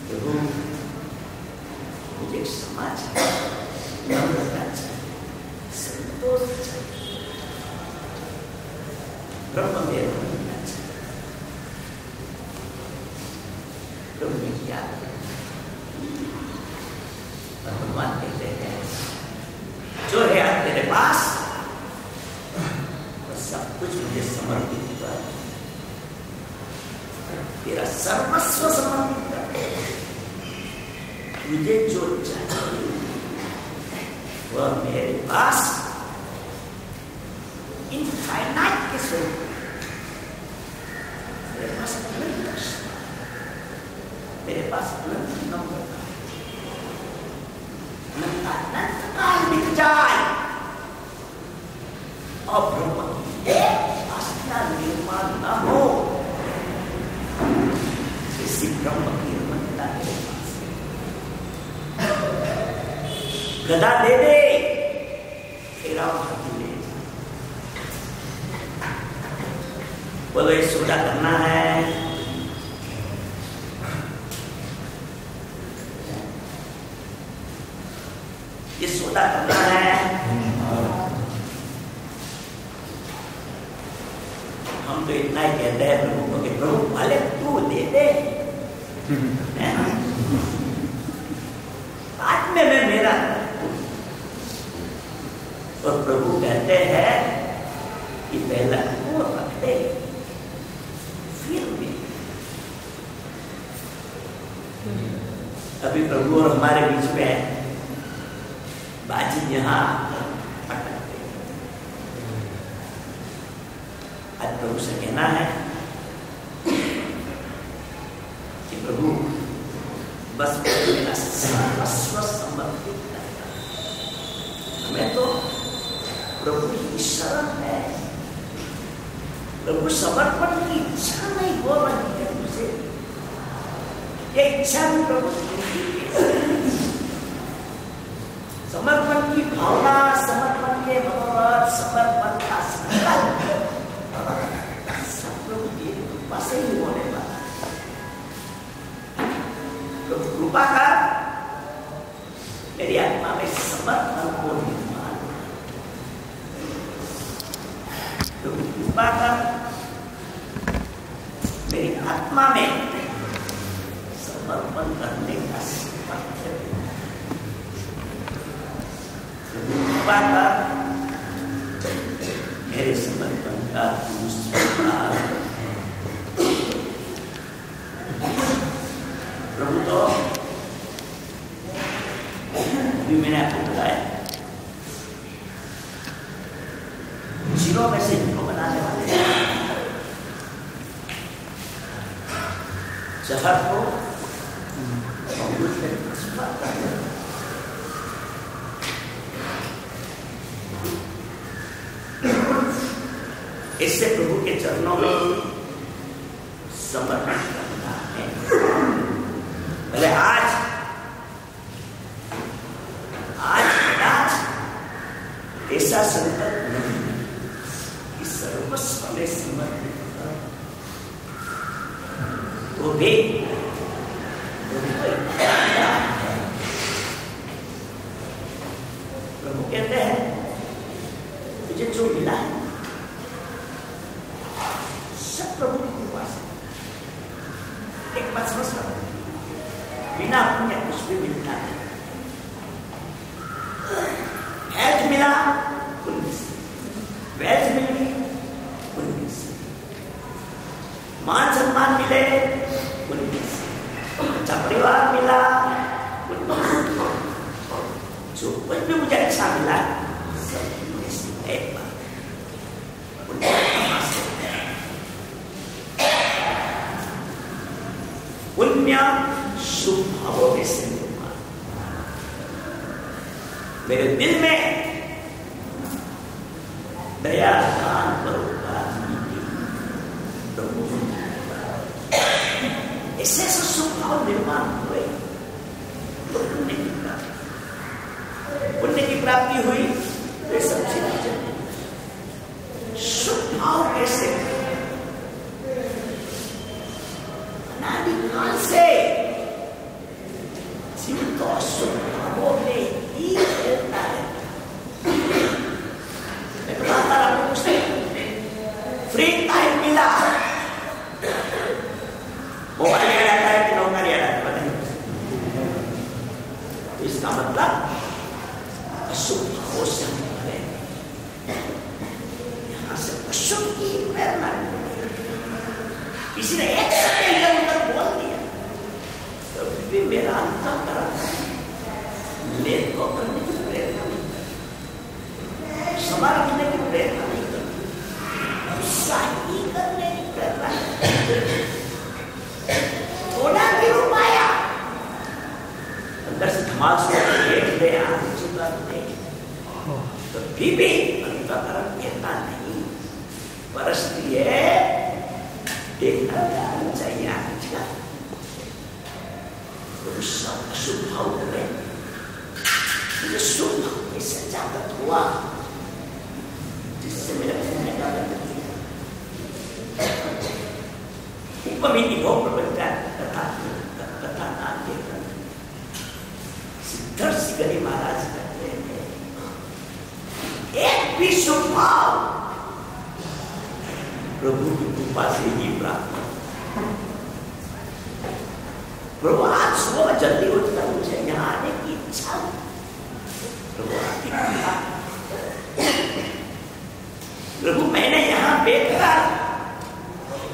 प्रभु मुझे समाज चाहिए, नम्रता चाहिए, संतोष चाहिए, ब्रह्म में रहना चाहिए। प्रभु ने क्या भगवान कहते हैं जो है आज तेरे पास वो सब कुछ मुझे समर्पित कर, तेरा सर्वस्व समर्पित कर, मुझे जो चाहिए वह मेरे पास इनफाइनाइट के स्वरूप, मेरे पास अनंत, मेरे पास अनंत नम्रता, अनंत काल बीत जाए और ब्रह्म की वासना निर्माण न हो, इसी ब्रह्म की रमणता मेरे पास गदा दे दे, तेरा हाथ ले जा, बोलो ये सौदा करना है, ये सौदा करना है। हम तो इतना ही कहते हैं प्रभु को कि प्रभु भले तू दे दे, बाद में मैं मेरा, और प्रभु कहते हैं कि पहला वो रख दे फिर भी। अभी प्रभु और हमारे बीच में बाजी यहां अटकते, आज प्रभु से कहना है कि प्रभु बस मेरा सर्वस्व समर्पित करना, हमें तो प्रभु की शरण है, प्रभु समर्पण की इच्छा नहीं हो रही है मुझे, ये इच्छा भी प्रभु समर्पण की भावना, समर्पण के मनोरथ, समर्पण का संकल्प सब प्रभु की कृपा से ही होने वाला। प्रभु कृपा कर मेरी आत्मा में समर्पण को निर्माण, प्रभु कृपा कर मेरी आत्मा में समर्पण करने का सामर्थ्य, कृपा कर मेरे समर्पण का प्रभु तो अभी मैंने आपको बताया जीरो में से हीरो बनाने वाले जहर को इससे प्रभु के चरणों में समर्पण करना है। भले आज ऐसा संकल्प नहीं कि सर्वस्व में समर्पित कर, तो भी प्रभु कहते हैं मुझे जो मिला है सब प्रभु की कृपा से। एक बात समझ लो, सामान मिले उनमें से, अच्छा परिवार मिला उनमें से, जो कुछ भी मुझे अच्छा मिला सब उनमें से एक बार पुण्य शुभ भावों में से निर्माण। मेरे दिल में दया दान परोपकार ऐसे शुभ भाव निर्माण हुए तो पुण्य की प्राप्ति हुई तो सब चीजें शुभ भाव कैसे अनादिकाल से जीवन तो शुभ भावों में ही रहता है। मैं तो बात आपको पूछते फ्री टाइम मिला मोबाइल याद आता है कि नौकरी याद आता है, तो इसका मतलब अशुभ भावों से हम यहां से अशुभ की प्रेरणा किसी ने एक सत्य उधर बोल दिया तो भी मेरा अंतःकरण लेख को करने की प्रेरणा नहीं करती, समारंभ की प्रेरणा नहीं करती, उत्साही करने की प्रेरणा थोड़ा भी रुपया अंदर से धमाल से देख ले चुका नहीं तो भी अंतःकरण कहता नहीं परस्ती है देखना चाहिए अच्छा तो सब अशुभ भाव करें मुझे शुभ भाव कैसे जागृत हुआ जिससे मेरा पुण्य का उपमिति भोग प्रबंधन कथा नाम के सिद्धर्थ सिगरी महाराज कहते हैं एक भी शुभ भाव प्रभु की कृपा से ही प्राप्त। प्रभु आज सुबह जल्दी उठकर मुझे यहाँ आने की इच्छा, प्रभु आपकी कृपा। प्रभु मैंने यहाँ बैठकर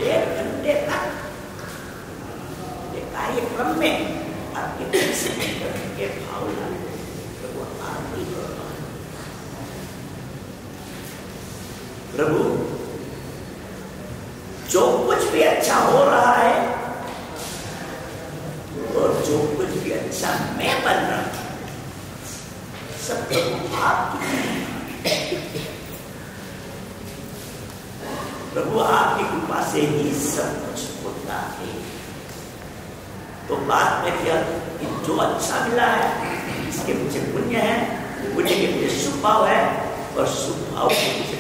1.5 घंटे तक कार्यक्रम में आपके के भाव लाने प्रभु आपकी कृपा। प्रभु जो कुछ भी अच्छा हो रहा है और जो कुछ भी अच्छा मैं बन रहा हूं सब प्रभु आपकी प्रभु आपकी कृपा से ही सब कुछ होता है। तो बात में क्या कि जो अच्छा मिला है इसके मुझे पुण्य है, पुण्य के मुझे शुभ भाव है और शुभ भाव के मुझे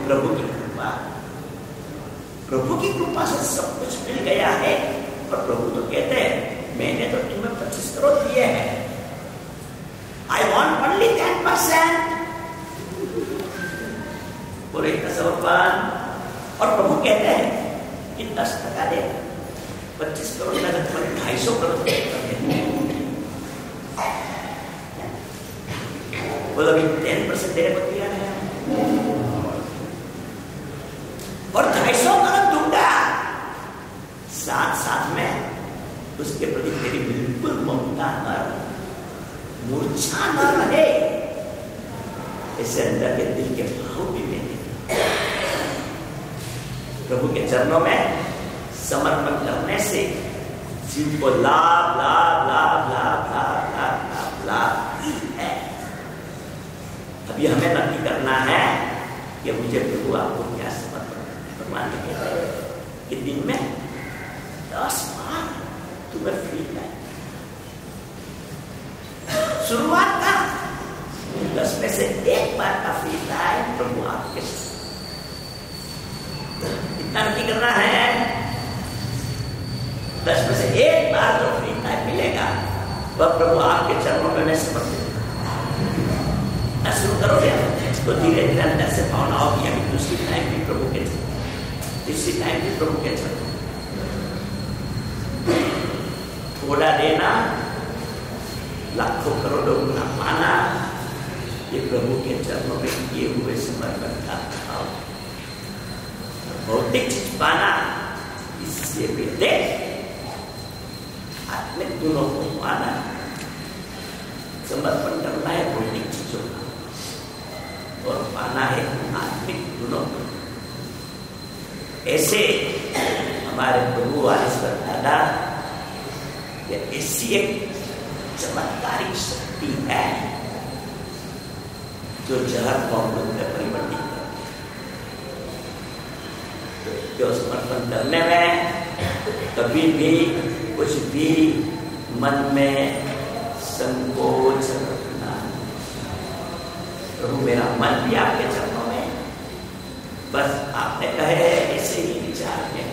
प्रभु की कृपा। प्रभु की कृपा से सब कुछ मिल गया है और प्रभु तो कहते हैं मैंने तो तुम्हें 25 करोड़ दिए हैं, I want only 10%। पूरे समर्पण और प्रभु कहते हैं कि 10% दे 25 करोड़ का तुम्हारे 250 करोड़ बोलो भी 10% देने को दिया है और 250 करोड़ दूंगा, साथ साथ में उसके प्रति तेरी बिल्कुल ममता न रहे, मूर्छा न रहे, ऐसे अंदर के दिल के भाव भी मैंने प्रभु के चरणों में समर्पण करने से जीव को लाभ लाभ लाभ लाभ लाभ लाभ लाभ लाभ ही है। अभी हमें नक्की करना है कि मुझे प्रभु आपको क्या समर्पण। भगवान ने कहते हैं कि दिन में 10 बार तुम्हें फ्री है, शुरुआत का 10 में से 1 बार का फ्री टाइम प्रभु आपके इतना नक्की करना है। 10 में से 1 बार जो फ्री टाइम मिलेगा वह प्रभु आपके चरणों में मैं समर्पित शुरू करोगे तो धीरे धीरे अंदर से भावना होगी अभी दूसरी टाइम भी प्रभु के तीसरी टाइम भी प्रभु के चरणों। थोड़ा देना लाखों करोड़ों गुना पाना, ये प्रभु के चरणों में किए हुए समर्पण का भाव। भौतिक चीज पाना दोनों को माना, समर्पण करना है भौतिक चीजों का और पाना है आत्मिक गुणों को। ऐसे हमारे प्रभु वालेश्वर दादा ये ऐसी एक चमत्कारिक शक्ति है जो जहर को अमृत में परिवर्तित करती है। समर्पण करने में कभी भी कुछ भी मन में संकोच रखना। प्रभु मेरा मन भी आपके चरणों में, बस आपने कहे ऐसे ही विचार में,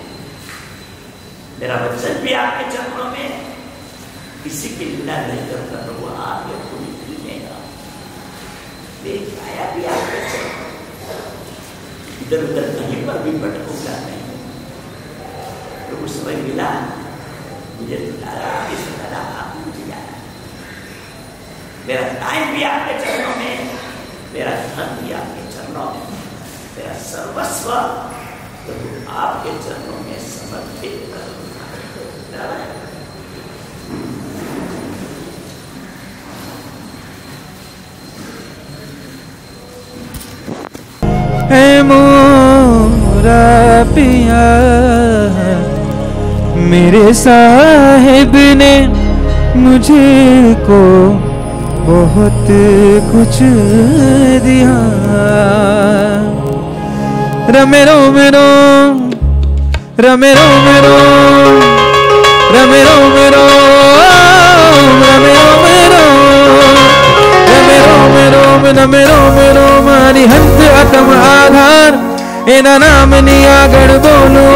मेरा वचन भी आपके चरणों में, किसी की निंदा नहीं करता प्रभु, आप ये पूरी लेगा। आया भी आपके चरणों, इधर उधर कहीं पर भी भटकूंगा नहीं। प्रभु समझ मिला, मुझे दादा आप मुझे जाना, मेरा टाइम भी आपके चरणों में, मेरा धन भी आपके चरणों में, मेरा सर्वस्व प्रभु आपके चरणों में समर्पित करूंगा। है मोरा पिया मेरे साहिब ने मुझको बहुत कुछ दिया। रमेरो मेरो रमेरो मेरो रमेरो मेरो रमेरो मेरो रमेरो मेरो रमेरो मेरो मारी हंत अतम आधार एना नाम नी आगड़ बोलो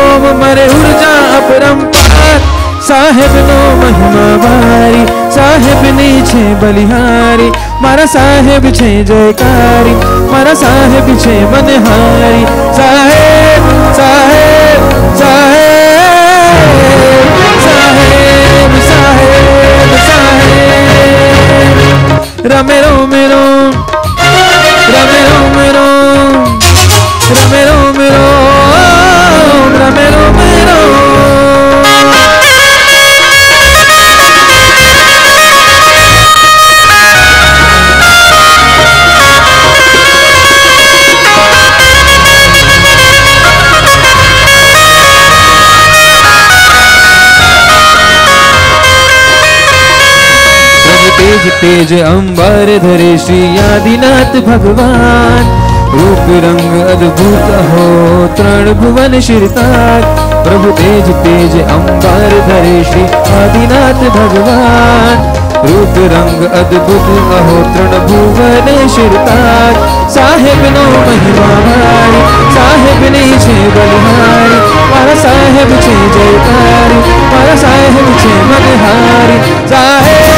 मरे ऊर्जा अपरंपार। साहेब नो महिमा भारी साहेब नी छे बलिहारी, मारा साहेब छे जयकारी, मारा साहेब छे मनहारी। साहेब साहेब साहेब साहेब साहेब साहेब रमेरो मेरो रमेरो मेरो रमेरो मेरो रमेरो मेरो। तेज तेज अंबर धरे श्री आदिनाथ भगवान, रूप रंग अद्भुत हो तृण भुवन शिरताज। प्रभु तेज तेज अंबर धरे श्री आदिनाथ भगवान, रूप रंग अद्भुत हो तृण भुवन शिरताज। साहेब नो महिमा भारी साहेब ने छे बलिहारी, मारा साहेब छे जयकारी, मारा साहेब छे मनहारी। साहेब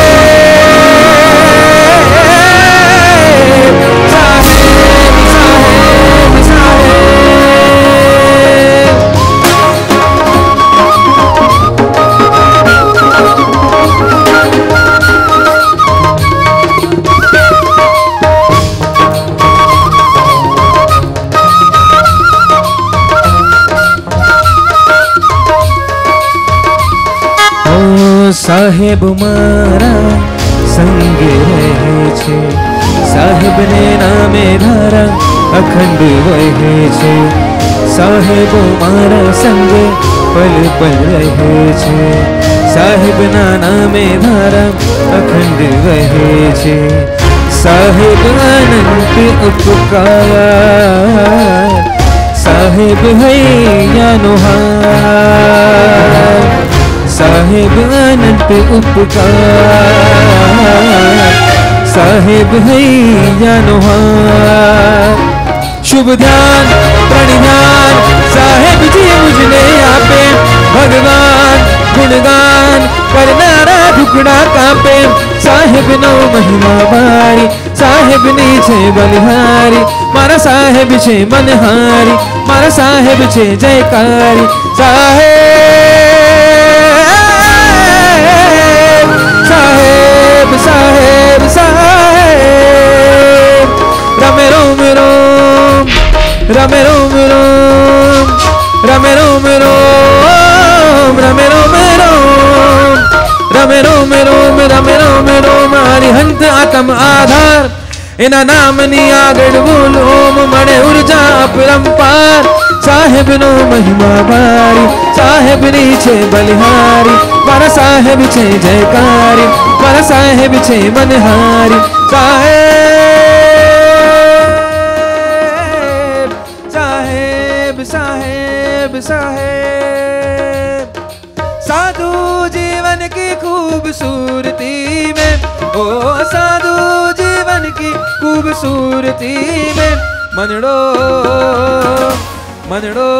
साहेब मारा संगे रहे छे, साहेब ने नामे धारा अखंड वहे छे। साहेब मारा संगे पल पल रहे छे, साहेब ना नामे धारा अखंड वहे छे। साहेब अनंत उपकार साहेब है यानो हार। साहेब अनंत उपकार साहेब है यानो हार। शुभ ध्यान प्रणिधान साहेब जी मुझने आपे, भगवान गुणगान करनारा टुकड़ा कापे। साहेब नो महिमा भारी साहेब नी छे बलिहारी, मारा साहेब छे मनहारी, मारा साहेब छे जयकारी। साहेब साहेब साहेब साहेब रमेरो मेरो रमेरो मेरो रमेरो मेरो रमेरो मेरो રોમે રોમે રોમ રમે રોમે રોમ હરિહંત આત્મ આધાર એના નામની આગળ બોલ ઓમ મળે ઉર્જા પરંપાર સાહેબનો મહિમા ભારી સાહેબની છે બલિહારી મારા સાહેબ છે જયકારી મારા સાહેબ છે મનહારી સાહેબ સાહેબ સાહેબ સાહેબ साधु जीवन की खूबसूरती में ओ साधु जीवन की खूबसूरती में मनड़ो मनड़ो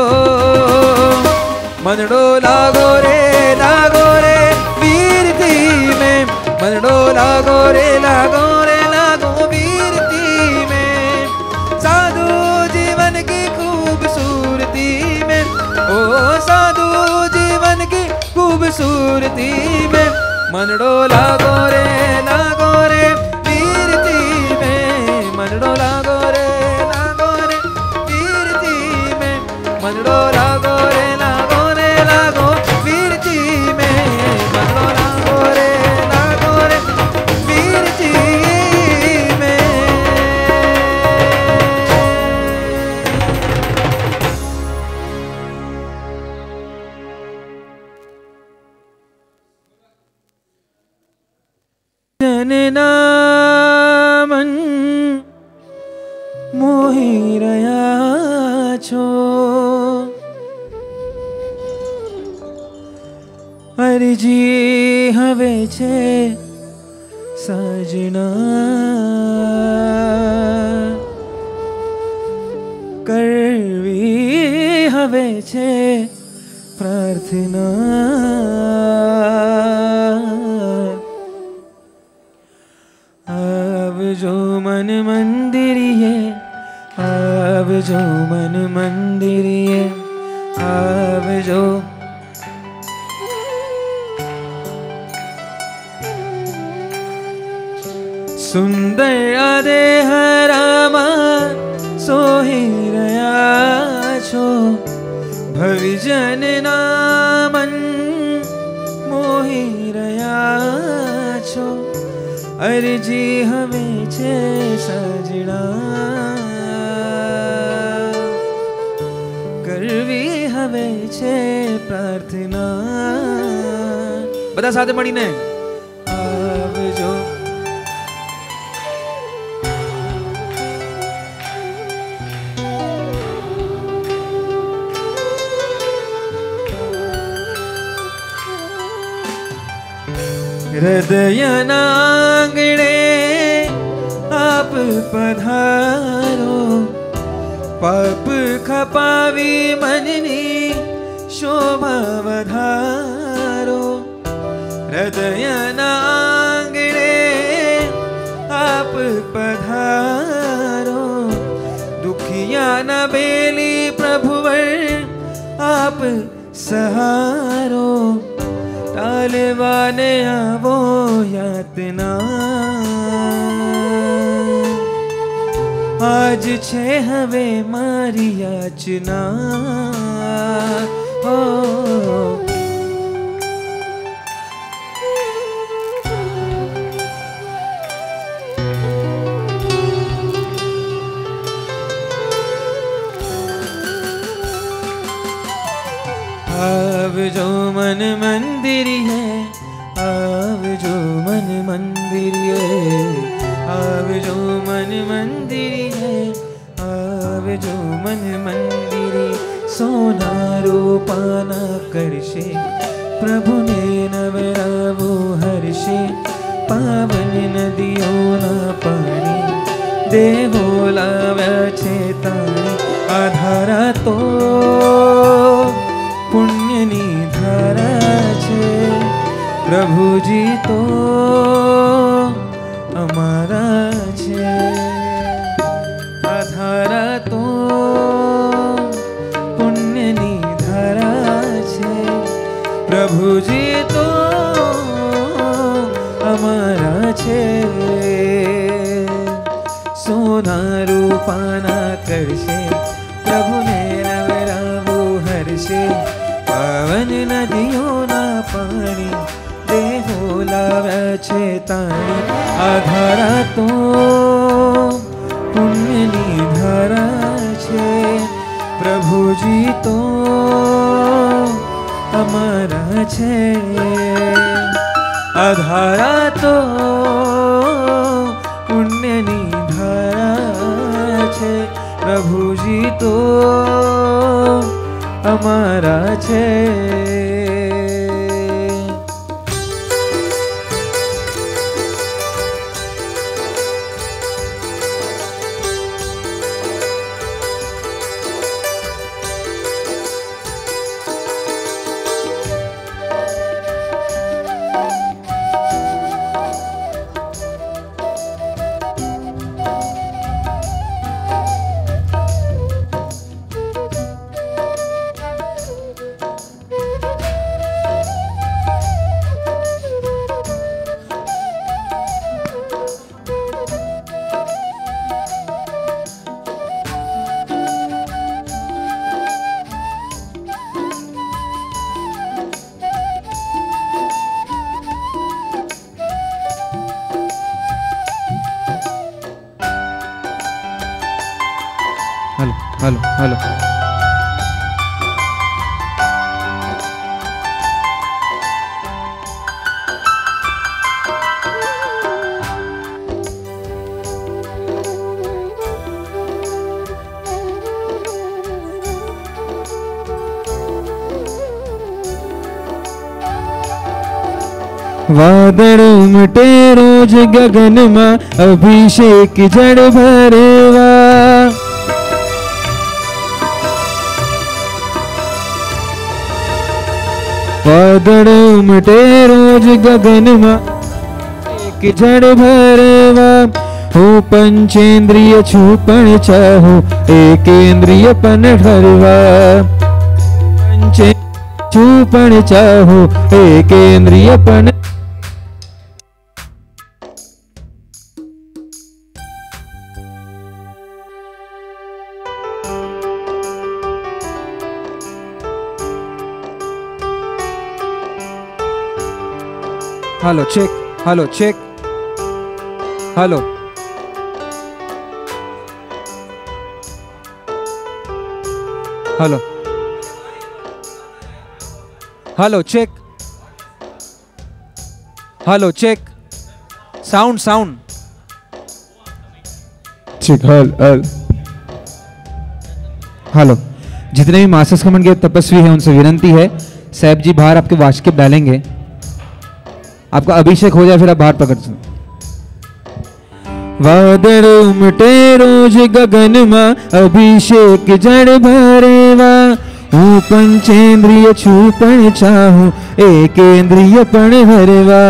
मनड़ो लागो रे वीरती में मनड़ो लागो रे लागो वीरती में साधु जीवन की खूबसूरती में ओ साधु जीवन की खूबसूरती में मनड़ो लागो रे वीरती में मनड़ो लागो रे वीरती में मनड़ो लागो रे वीरती में मनड़ो लागो रे वीरती में जननामन मोही રહ્યા છો અરજી હવે છે સજના કરવી હવે છે પ્રાર્થના आवजो मन मंदिरिये आवजो मन मंदिरिये आवजो सुंदर आदेह रामा सोही રહ્યા છો ભવિજન ના મન મોહી રહ્યા છો અરજી હવે છે સજણા કરવી હવે છે પ્રાર્થના બધા સાથે મળીને આવજો હૃદયના આંગણે આપ પધારો પાપ ખપાવી મનની શોભા વધારો હૃદયના આંગણે આપ પધારો દુખિયાના બેલી પ્રભુવર આપ સહારો टालवाने आवो यातना आज छे हवे मारी याचना हो आवजो मन मंदिर है आवजो मन मंदिर है आवजो मन मंदिर है आवजो मन मंदिर सोना रूपाना करशे प्रभुने नवरावो हर्षे पावन नदियोना पाणी देवो लाव्या छे ताणी आधारा तो पुण्यनी धारा छे प्रभुजी तो અમારા છે આધારા તો પુણ્યની ધારા છે પ્રભુજી તો અમારા છે સોના રૂપાના કરશે પ્રભુને નવરાવું હરશે પાવન નદીઓના પાણી દેવો ताणी आधारा तो पुण्यनी धारा छे प्रभुजी तो अमरा छे आधारा तो पुण्यनी धारा छे प्रभुजी तो अमरा छे। हेलो हेलो हेलो वादळ उमटे रोज गगन में अभिषेक जड़ भरेवा वादळ उमटे रोज गगन में एक जड़ भरेवा हूँ पंचेन्द्रिय छूपण चाहूँ एकेन्द्रिय पन ठरवा पंचे छूपण चाहूँ एकेन्द्रिय पन hello check hello check hello hello hello check hello check sound sound check hello. जितने भी मास्टर्स कमेंट के तपस्वी हैं उनसे विनती है साहब जी बाहर आपके वाच के डालेंगे, आपका अभिषेक हो जाए फिर आप बाहर पकड़ सकते। वादळ उमटे रोज गगन में अभिषेक जड़ भरेवा हूँ पंचेन्द्रिय छूपण चाहूँ एकेन्द्रिय पण हरवा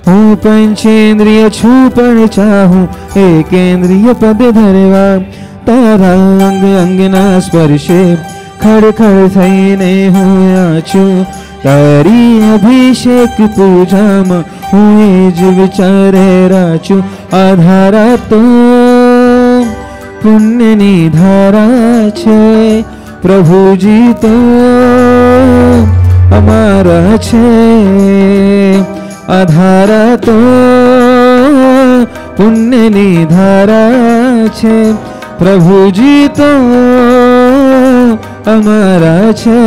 हूँ पंचेन्द्रिय छूपण चाहूँ एकेन्द्रिय पद धरवा तारा अंग अंगना स्पर्शे खड़ खड़ थईने हूँ आछू तारी अभिषेक पूजा में हुए ज विचारे राचू आधारा तो पुण्यनी धारा छे प्रभुजी तो अमारा छे आधारा तो पुण्यनी धारा छे प्रभुजी तो अमारा छे।